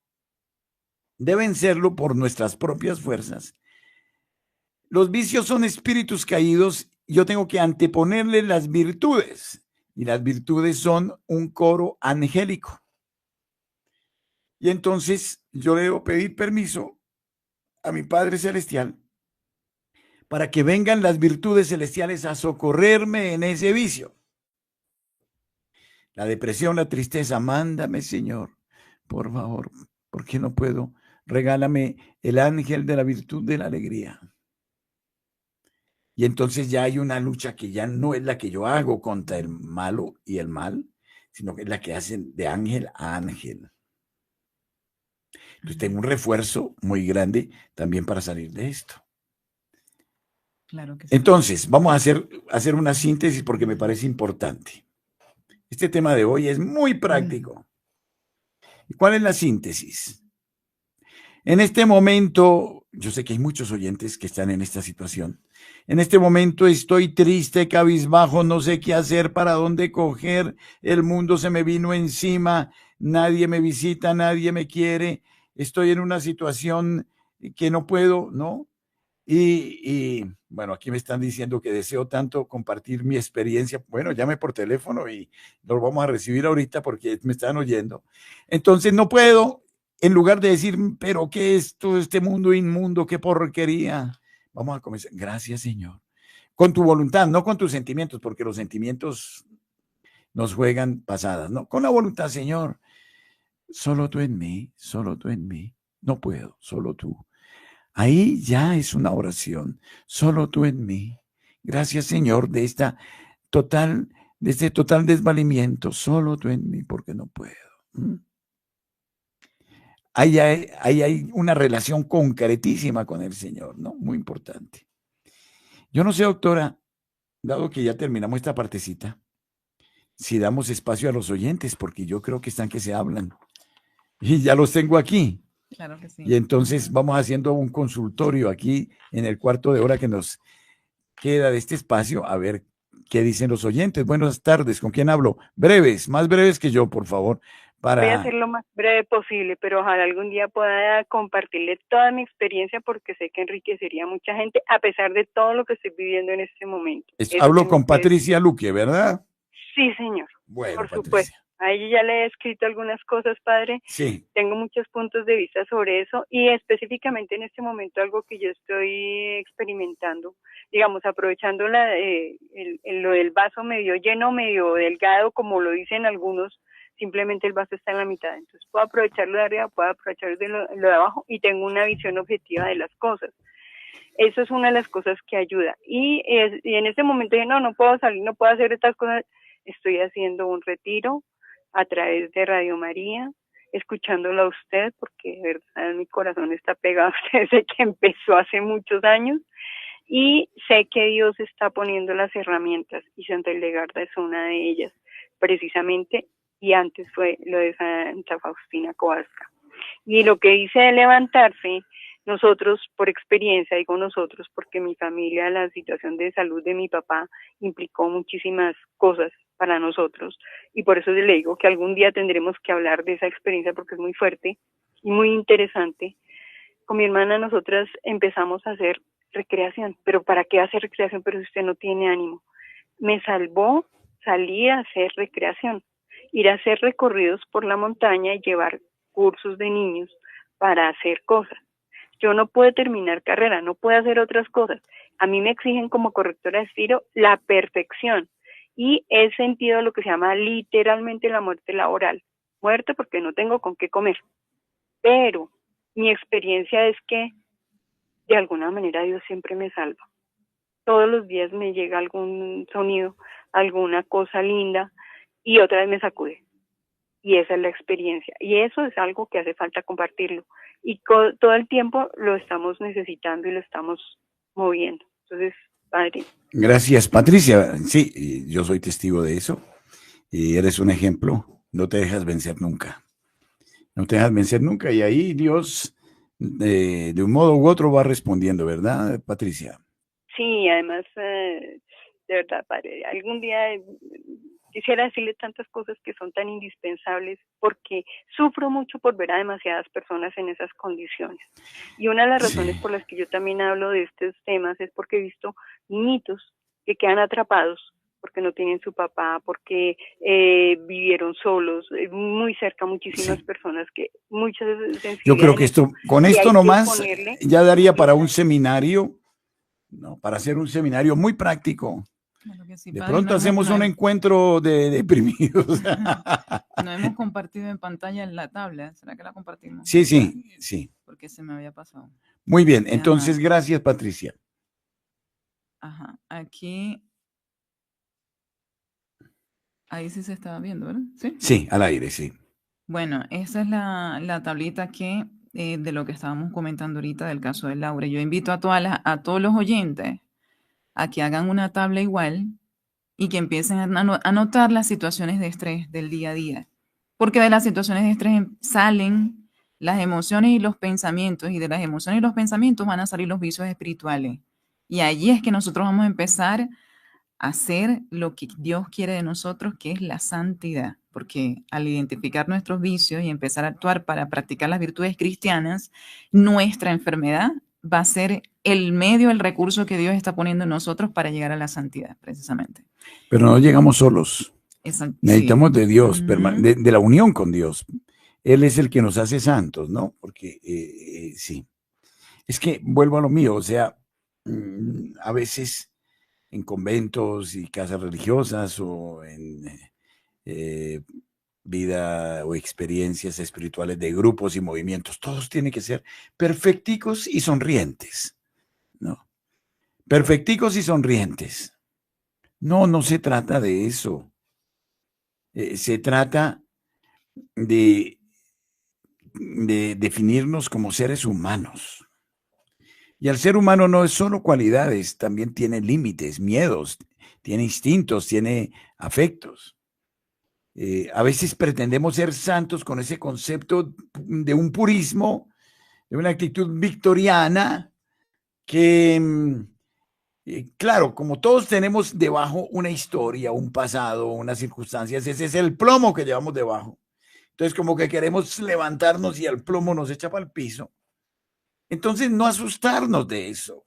de vencerlo por nuestras propias fuerzas, los vicios son espíritus caídos. Yo tengo que anteponerle las virtudes. Y las virtudes son un coro angélico. Y entonces yo le debo pedir permiso a mi Padre Celestial para que vengan las virtudes celestiales a socorrerme en ese vicio. La depresión, la tristeza, mándame, Señor, por favor, porque no puedo. Regálame el ángel de la virtud de la alegría. Y entonces ya hay una lucha que ya no es la que yo hago contra el malo y el mal, sino que es la que hacen de ángel a ángel. Entonces tengo un refuerzo muy grande también para salir de esto. Claro que sí. Entonces, vamos a hacer una síntesis porque me parece importante. Este tema de hoy es muy práctico. ¿Y cuál es la síntesis? En este momento, yo sé que hay muchos oyentes que están en esta situación. En este momento estoy triste, cabizbajo, no sé qué hacer, para dónde coger. El mundo se me vino encima, nadie me visita, nadie me quiere. Estoy en una situación que no puedo, ¿no? Y bueno, aquí me están diciendo que deseo tanto compartir mi experiencia. Bueno, llame por teléfono y lo vamos a recibir ahorita porque me están oyendo. Entonces no puedo, en lugar de decir, pero ¿qué es todo este mundo inmundo? ¿Qué porquería? Vamos a comenzar. Gracias, Señor. Con tu voluntad, no con tus sentimientos, porque los sentimientos nos juegan pasadas, ¿no? Con la voluntad, Señor. Solo tú en mí, solo tú en mí. No puedo, solo tú. Ahí ya es una oración. Solo tú en mí. Gracias, Señor, de este total desvalimiento. Solo tú en mí, porque no puedo. Ahí hay una relación concretísima con el Señor, ¿no? Muy importante. Yo no sé, doctora, dado que ya terminamos esta partecita, si damos espacio a los oyentes, porque yo creo que están que se hablan. Y ya los tengo aquí. Claro que sí. Y entonces vamos haciendo un consultorio aquí en el cuarto de hora que nos queda de este espacio, a ver qué dicen los oyentes. Buenas tardes, ¿con quién hablo? Breves, más breves que yo, por favor. Voy a ser lo más breve posible, pero ojalá algún día pueda compartirle toda mi experiencia porque sé que enriquecería a mucha gente a pesar de todo lo que estoy viviendo en este momento. Hablo con Patricia Luque, ¿verdad? Sí, señor. Bueno, por Patricia. supuesto. A ella ya le he escrito algunas cosas, padre. Sí. Tengo muchos puntos de vista sobre eso y específicamente en este momento algo que yo estoy experimentando, digamos, aprovechando lo del vaso medio lleno, medio delgado, como lo dicen algunos, simplemente el vaso está en la mitad. Entonces puedo aprovecharlo de arriba, puedo aprovechar lo de abajo y tengo una visión objetiva de las cosas. Eso es una de las cosas que ayuda. Y en este momento dije, no puedo salir, no puedo hacer estas cosas. Estoy haciendo un retiro a través de Radio María, escuchándola a usted, porque de verdad mi corazón está pegado a usted desde que empezó hace muchos años. Y sé que Dios está poniendo las herramientas y Santa Hildegarda es una de ellas, precisamente. Y antes fue lo de Santa Faustina Kowalska. Y lo que dice de levantarse, nosotros, por experiencia, digo nosotros, porque mi familia, la situación de salud de mi papá implicó muchísimas cosas para nosotros, y por eso le digo que algún día tendremos que hablar de esa experiencia porque es muy fuerte y muy interesante. Con mi hermana nosotras empezamos a hacer recreación, pero ¿para qué hacer recreación? Pero si usted no tiene ánimo. Me salvó salir a hacer recreación, ir a hacer recorridos por la montaña y llevar cursos de niños para hacer cosas. Yo no puedo terminar carrera, no puedo hacer otras cosas. A mí me exigen como correctora de estilo la perfección y he sentido lo que se llama literalmente la muerte laboral. Muerte porque no tengo con qué comer. Pero mi experiencia es que de alguna manera Dios siempre me salva. Todos los días me llega algún sonido, alguna cosa linda y otra vez me sacude. Y esa es la experiencia. Y eso es algo que hace falta compartirlo. Y todo el tiempo lo estamos necesitando y lo estamos moviendo. Entonces, padre. Gracias, Patricia. Sí, yo soy testigo de eso. Y eres un ejemplo. No te dejas vencer nunca. No te dejas vencer nunca. Y ahí Dios, de un modo u otro, va respondiendo, ¿verdad, Patricia? Sí, además, de verdad, padre, algún día quisiera decirle tantas cosas que son tan indispensables porque sufro mucho por ver a demasiadas personas en esas condiciones. Y una de las razones por las que yo también hablo de estos temas es porque he visto niñitos que quedan atrapados porque no tienen su papá, porque vivieron solos, muy cerca muchísimas personas que muchas veces... Yo creo que con esto nomás ya daría para un seminario, no, para hacer un seminario muy práctico. Claro que sí, de padre, pronto hacemos un encuentro de deprimidos. No hemos compartido en pantalla la tabla. ¿Será que la compartimos? Sí. Porque se me había pasado. Muy bien, entonces gracias, Patricia. Ajá, aquí... Ahí sí se estaba viendo, ¿verdad? Sí, al aire, sí. Bueno, esa es la tablita que de lo que estábamos comentando ahorita del caso de Laura. Yo invito a todos los oyentes a que hagan una tabla igual y que empiecen a anotar las situaciones de estrés del día a día. Porque de las situaciones de estrés salen las emociones y los pensamientos, y de las emociones y los pensamientos van a salir los vicios espirituales. Y allí es que nosotros vamos a empezar a hacer lo que Dios quiere de nosotros, que es la santidad. Porque al identificar nuestros vicios y empezar a actuar para practicar las virtudes cristianas, nuestra enfermedad va a ser el medio, el recurso que Dios está poniendo en nosotros para llegar a la santidad, precisamente. Pero no llegamos solos. Necesitamos de Dios, de la unión con Dios. Él es el que nos hace santos, ¿no? Porque sí. Es que vuelvo a lo mío, o sea, a veces en conventos y casas religiosas o en vida o experiencias espirituales de grupos y movimientos, todos tienen que ser perfecticos y sonrientes, ¿no? Perfecticos y sonrientes. No, no se trata de eso. Se trata de definirnos como seres humanos. Y el ser humano no es solo cualidades, también tiene límites, miedos, tiene instintos, tiene afectos. A veces pretendemos ser santos con ese concepto de un purismo, de una actitud victoriana, que, claro, como todos tenemos debajo una historia, un pasado, unas circunstancias, ese es el plomo que llevamos debajo. Entonces, como que queremos levantarnos y el plomo nos echa para el piso. Entonces, no asustarnos de eso.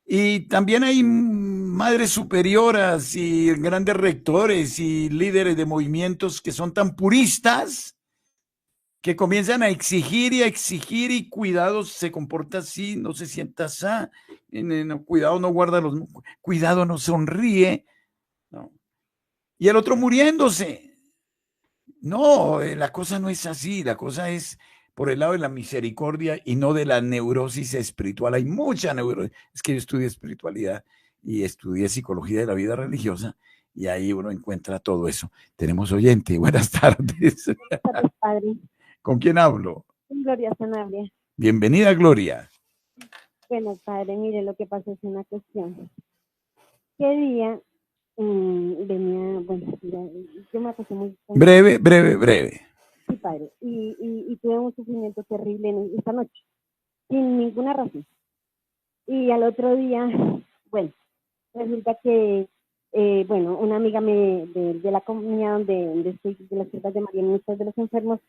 Y también hay madres superioras y grandes rectores y líderes de movimientos que son tan puristas que comienzan a exigir y cuidado se comporta así, no se sienta así, cuidado no guarda los, cuidado no sonríe, ¿no? Y el otro muriéndose. No, la cosa no es así, la cosa es por el lado de la misericordia y no de la neurosis espiritual. Hay mucha neurosis. Es que yo estudié espiritualidad y estudié psicología de la vida religiosa y ahí uno encuentra todo eso. Tenemos oyente. Buenas tardes. Buenas tardes, padre. ¿Con quién hablo? Gloria Sanabria. Bienvenida, Gloria. Bueno, padre, mire, lo que pasa es una cuestión. ¿Qué día venía, bueno, yo me acosté muy... Breve. Sí, padre, y tuve un sufrimiento terrible esta noche, sin ninguna razón. Y al otro día, bueno, resulta que, bueno, una amiga de la comunidad donde estoy, de las Siervas de María, Ministras de los Enfermos,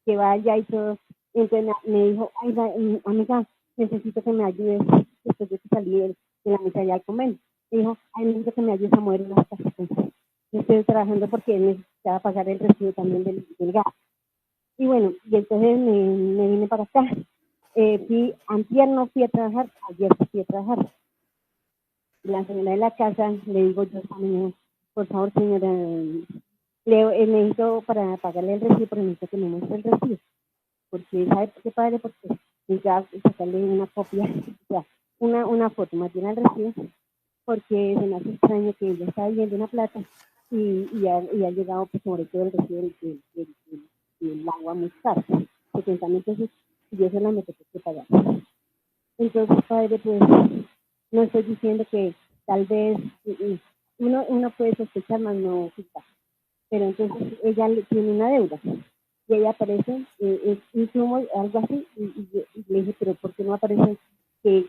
que va allá y todo, entonces me dijo, ay, amiga, necesito que me ayudes después de que salí de la misa allá al convento. Me dijo, ay, necesito que me ayudes a mover unas casas. Yo estoy trabajando porque necesitaba pagar el recibo también del gas. Y bueno, y entonces me vine para acá. Antier no fui a trabajar, ayer fui a trabajar. La señora de la casa, le digo yo esta mañana, por favor, señora, necesito para pagarle el recibo, pero necesito que me muestre el recibo. Porque, ¿sabe por qué, padre? Porque necesitaba sacarle una copia, o sea, una foto más bien al recibo, porque se me hace extraño que ella está viendo una plata y ha llegado, pues, sobre todo el recibo del agua muy caro, 70.000 pesos, y yo se la me tengo que pagar. Entonces, padre, pues, no estoy diciendo que tal vez uno puede sospechar, más no fijar. Pero entonces ella tiene una deuda y ella aparece insumo, algo así, y le dije, pero ¿por qué no aparece que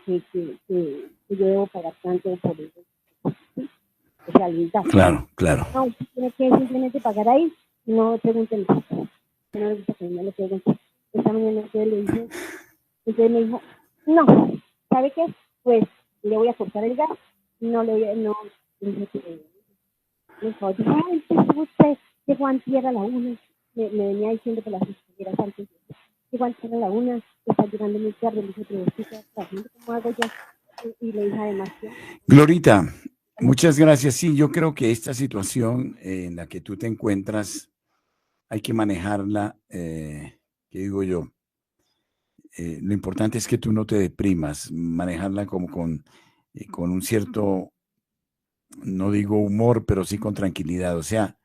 yo debo pagar tanto por eso? ¿Sí? O sea, Claro. No, usted tiene que simplemente pagar ahí y no pregunten más. No le gusta que no le pregunten. Esta mañana entonces le dije, entonces me dijo, no, ¿sabe qué? Pues le voy a cortar el gas, no le voy a, no, dije que me dijo, ay, usted llegó antier a la 1, me venía diciendo que las escribieras antes, llegó antier a la 1, está llegando muy tarde, le dije, pero ¿qué está haciendo? ¿Cómo hago yo? Y le dije además que... Glorita, muchas gracias. Sí, yo creo que esta situación en la que tú te encuentras hay que manejarla, ¿qué digo yo? Lo importante es que tú no te deprimas, manejarla como con un cierto, no digo humor, pero sí con tranquilidad. O sea,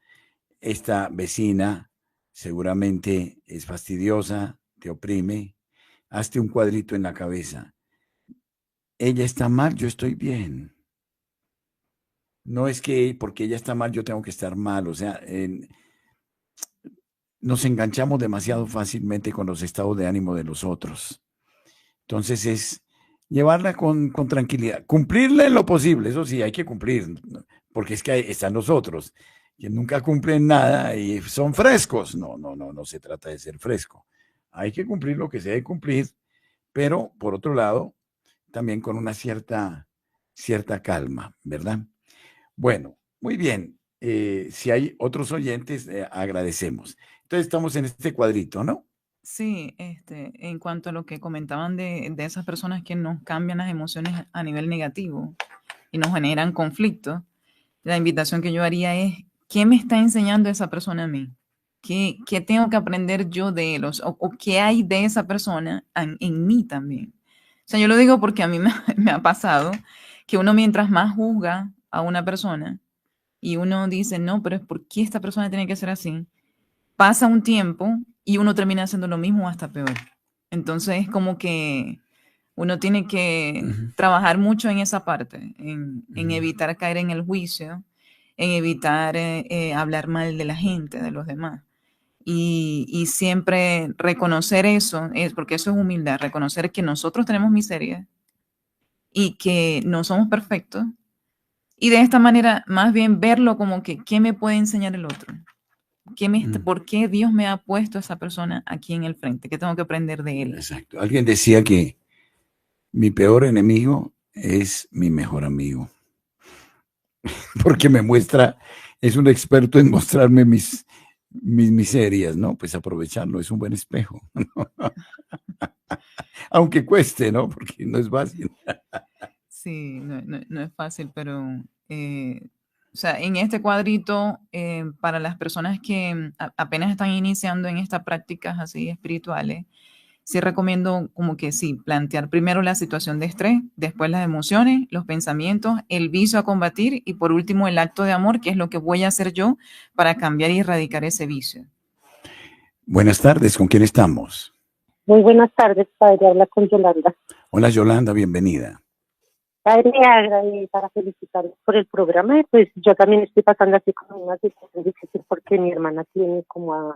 esta vecina seguramente es fastidiosa, te oprime, hazte un cuadrito en la cabeza. Ella está mal, yo estoy bien. No es que porque ella está mal, yo tengo que estar mal. O sea, nos enganchamos demasiado fácilmente con los estados de ánimo de los otros. Entonces es llevarla con tranquilidad, cumplirla en lo posible, eso sí, hay que cumplir, porque es que están los otros, que nunca cumplen nada y son frescos. No se trata de ser fresco. Hay que cumplir lo que se debe cumplir, pero por otro lado, también con una cierta calma, ¿verdad? Bueno, muy bien. Si hay otros oyentes, agradecemos. Entonces estamos en este cuadrito, ¿no? Sí, en cuanto a lo que comentaban de esas personas que nos cambian las emociones a nivel negativo y nos generan conflicto, la invitación que yo haría es, ¿qué me está enseñando esa persona a mí? ¿Qué tengo que aprender yo de él? O qué hay de esa persona en mí también. O sea, yo lo digo porque a mí me ha pasado que uno mientras más juzga a una persona y uno dice, no, pero es por qué esta persona tiene que ser así, pasa un tiempo y uno termina haciendo lo mismo o hasta peor. Entonces es como que uno tiene que Ujú, trabajar mucho en esa parte, en ujú. evitar caer en el juicio, en evitar hablar mal de la gente, de los demás. Y siempre reconocer eso, es porque eso es humildad, reconocer que nosotros tenemos miseria y que no somos perfectos. Y de esta manera, más bien verlo como que, ¿qué me puede enseñar el otro? Mm, ¿Por qué Dios me ha puesto a esa persona aquí en el frente? ¿Qué tengo que aprender de él? exacto. Alguien decía que mi peor enemigo es mi mejor amigo, porque me muestra, es un experto en mostrarme mis miserias, ¿no? Pues aprovecharlo, es un buen espejo, aunque cueste, ¿no? Porque no es fácil. Sí, no es fácil, pero o sea, en este cuadrito, para las personas que apenas están iniciando en estas prácticas así espirituales, sí recomiendo como que sí, plantear primero la situación de estrés, después las emociones, los pensamientos, el vicio a combatir y por último el acto de amor, que es lo que voy a hacer yo para cambiar y erradicar ese vicio. Buenas tardes, ¿con quién estamos? Muy buenas tardes, padre. Habla con Yolanda. Hola Yolanda, bienvenida. Padre, para felicitarles por el programa. Pues yo también estoy pasando así como una situación difícil porque mi hermana tiene como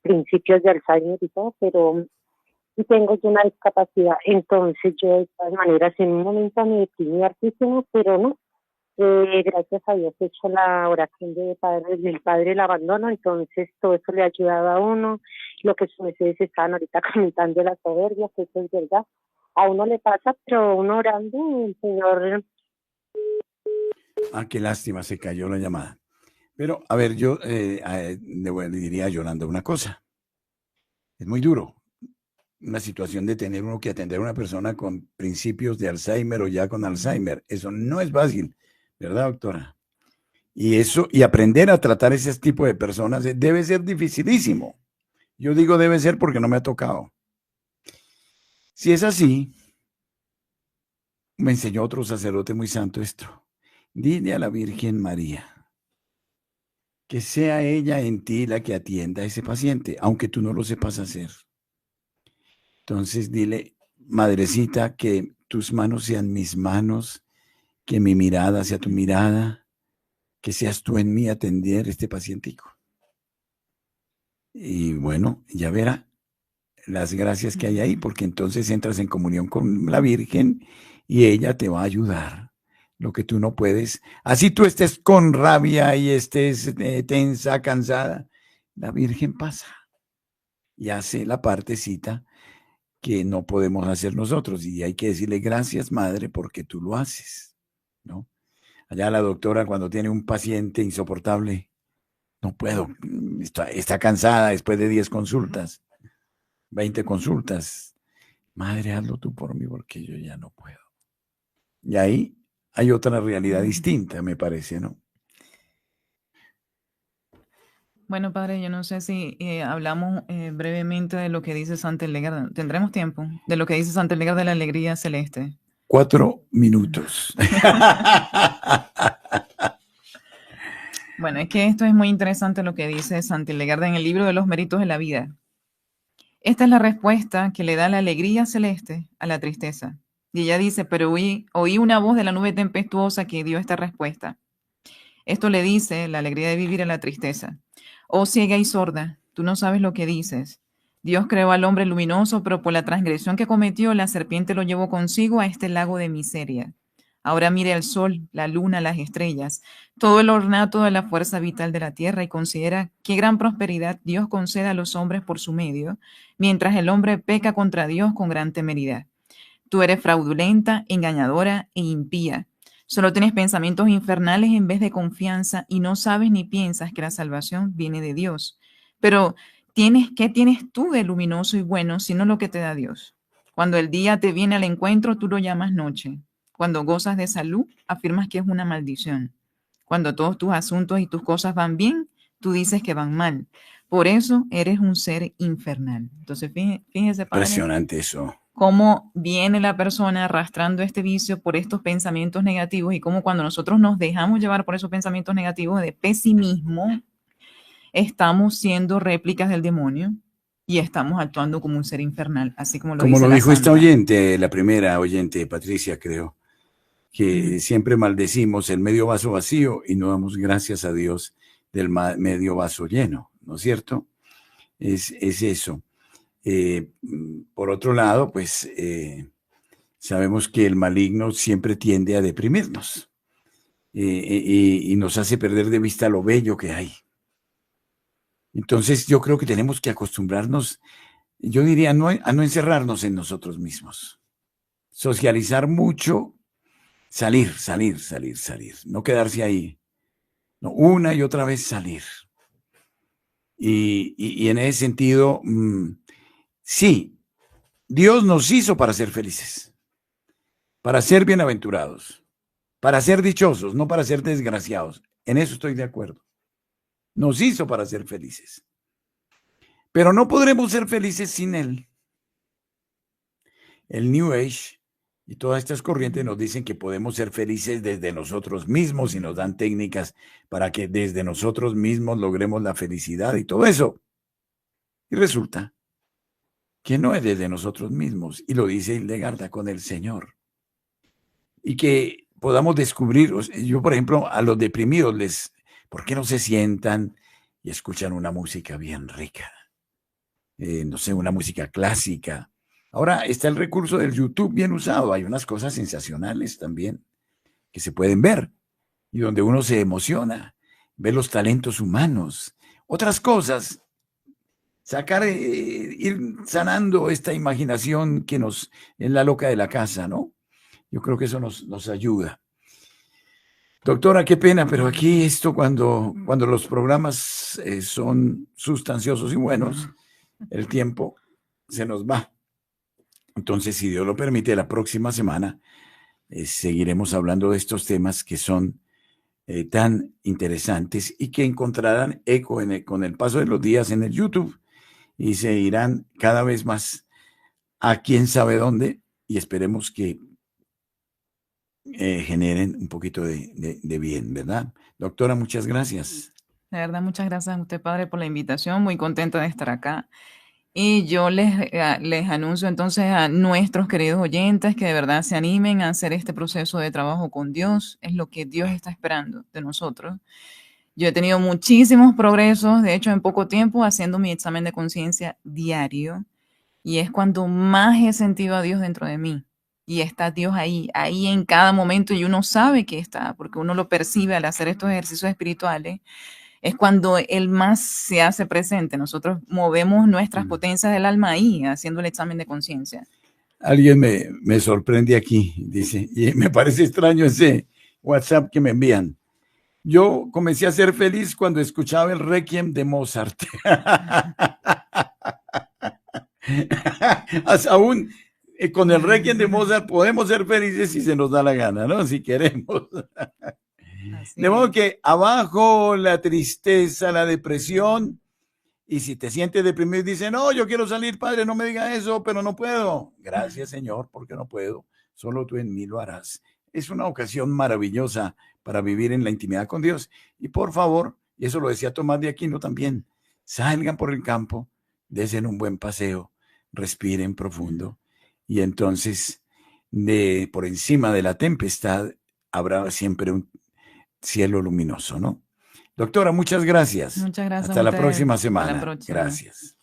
principios de Alzheimer y todo, pero y tengo yo una discapacidad. Entonces yo de todas maneras en un momento me deprimí hartísimo, pero no. Gracias a Dios he hecho la oración del Padre el abandono, entonces todo eso le ha ayudado a uno. Lo que ustedes estaban ahorita comentando de la soberbia, que eso es verdad. A uno le pasa, pero uno orando, el Señor. Ah, qué lástima, se cayó la llamada. Pero, a ver, yo le diría a Yolanda una cosa. Es muy duro una situación de tener uno que atender a una persona con principios de Alzheimer o ya con Alzheimer. Eso no es fácil, ¿verdad, doctora? Y eso, y aprender a tratar ese tipo de personas debe ser dificilísimo. Yo digo debe ser porque no me ha tocado. Si es así, me enseñó otro sacerdote muy santo esto. Dile a la Virgen María que sea ella en ti la que atienda a ese paciente, aunque tú no lo sepas hacer. Entonces dile, madrecita, que tus manos sean mis manos, que mi mirada sea tu mirada, que seas tú en mí atender este pacientico. Y bueno, ya verá las gracias que hay ahí, porque entonces entras en comunión con la Virgen y ella te va a ayudar. Lo que tú no puedes, así tú estés con rabia y estés tensa, cansada, la Virgen pasa y hace la partecita que no podemos hacer nosotros. Y hay que decirle gracias, madre, porque tú lo haces, ¿no? Allá la doctora cuando tiene un paciente insoportable, no puedo, está cansada después de 10 consultas, 20 consultas. Madre, hazlo tú por mí porque yo ya no puedo. Y ahí hay otra realidad distinta, me parece, ¿no? Bueno, padre, yo no sé si hablamos brevemente de lo que dice Santa Hildegarda. ¿Tendremos tiempo? De lo que dice Santa Hildegarda de la alegría celeste. 4 minutos. Bueno, es que esto es muy interesante lo que dice Santa Hildegarda en el libro de los méritos de la vida. Esta es la respuesta que le da la alegría celeste a la tristeza. Y ella dice, pero oí una voz de la nube tempestuosa que dio esta respuesta. Esto le dice la alegría de vivir a la tristeza. Oh ciega y sorda, tú no sabes lo que dices. Dios creó al hombre luminoso, pero por la transgresión que cometió, la serpiente lo llevó consigo a este lago de miseria. Ahora mire el sol, la luna, las estrellas, todo el ornato de la fuerza vital de la tierra y considera qué gran prosperidad Dios concede a los hombres por su medio, mientras el hombre peca contra Dios con gran temeridad. Tú eres fraudulenta, engañadora e impía. Solo tienes pensamientos infernales en vez de confianza y no sabes ni piensas que la salvación viene de Dios. Pero ¿qué tienes tú de luminoso y bueno, sino lo que te da Dios? Cuando el día te viene al encuentro, tú lo llamas noche. Cuando gozas de salud, afirmas que es una maldición. Cuando todos tus asuntos y tus cosas van bien, tú dices que van mal. Por eso eres un ser infernal. Entonces, fíjese, padre, Impresionante eso. cómo viene la persona arrastrando este vicio por estos pensamientos negativos y cómo cuando nosotros nos dejamos llevar por esos pensamientos negativos de pesimismo, estamos siendo réplicas del demonio y estamos actuando como un ser infernal, así como lo Como dice lo la dijo esta santa. oyente, la primera oyente, Patricia, creo, que siempre maldecimos el medio vaso vacío y no damos gracias a Dios del medio vaso lleno, ¿no es cierto? Es eso. Por otro lado, pues sabemos que el maligno siempre tiende a deprimirnos y nos hace perder de vista lo bello que hay. Entonces yo creo que tenemos que acostumbrarnos, yo diría, a no encerrarnos en nosotros mismos. Socializar mucho, salir, no quedarse ahí. No, una y otra vez salir. Y en ese sentido, sí, Dios nos hizo para ser felices, para ser bienaventurados, para ser dichosos, no para ser desgraciados. En eso estoy de acuerdo. Nos hizo para ser felices. Pero no podremos ser felices sin Él. El New Age y todas estas corrientes nos dicen que podemos ser felices desde nosotros mismos y nos dan técnicas para que desde nosotros mismos logremos la felicidad y todo eso. Y resulta que no es desde nosotros mismos, y lo dice Hildegarda, con el Señor. Y que podamos descubrir, yo por ejemplo, a los deprimidos ¿por qué no se sientan y escuchan una música bien rica? No sé, una música clásica. Ahora está el recurso del YouTube bien usado. Hay unas cosas sensacionales también que se pueden ver y donde uno se emociona, ve los talentos humanos. Otras cosas, ir sanando esta imaginación que es la loca de la casa, ¿no? Yo creo que eso nos ayuda. Doctora, qué pena, pero aquí esto cuando los programas son sustanciosos y buenos, el tiempo se nos va. Entonces, si Dios lo permite, la próxima semana seguiremos hablando de estos temas que son tan interesantes y que encontrarán eco con el paso de los días en el YouTube y se irán cada vez más a quién sabe dónde y esperemos que generen un poquito de bien, ¿verdad? Doctora, muchas gracias. De verdad, muchas gracias a usted, padre, por la invitación. Muy contenta de estar acá. Y yo les anuncio entonces a nuestros queridos oyentes que de verdad se animen a hacer este proceso de trabajo con Dios. Es lo que Dios está esperando de nosotros. Yo he tenido muchísimos progresos, de hecho, en poco tiempo, haciendo mi examen de conciencia diario. Y es cuando más he sentido a Dios dentro de mí. Y está Dios ahí en cada momento y uno sabe que está, porque uno lo percibe al hacer estos ejercicios espirituales. Es cuando Él más se hace presente. Nosotros movemos nuestras potencias del alma ahí, haciendo el examen de conciencia. Alguien me sorprende aquí, dice, y me parece extraño ese WhatsApp que me envían. Yo comencé a ser feliz cuando escuchaba el Requiem de Mozart. Aún con el Requiem de Mozart podemos ser felices si se nos da la gana, ¿no? Si queremos. De modo que abajo la tristeza, la depresión, y si te sientes deprimido y dices, no, yo quiero salir, padre, no me diga eso, pero no puedo. Gracias, Señor, porque no puedo. Solo tú en mí lo harás. Es una ocasión maravillosa para vivir en la intimidad con Dios. Y por favor, y eso lo decía Tomás de Aquino también, salgan por el campo, desen un buen paseo, respiren profundo, y entonces por encima de la tempestad habrá siempre un cielo luminoso, ¿no? Doctora, muchas gracias. Muchas gracias. Hasta la próxima semana. Hasta la próxima. Gracias.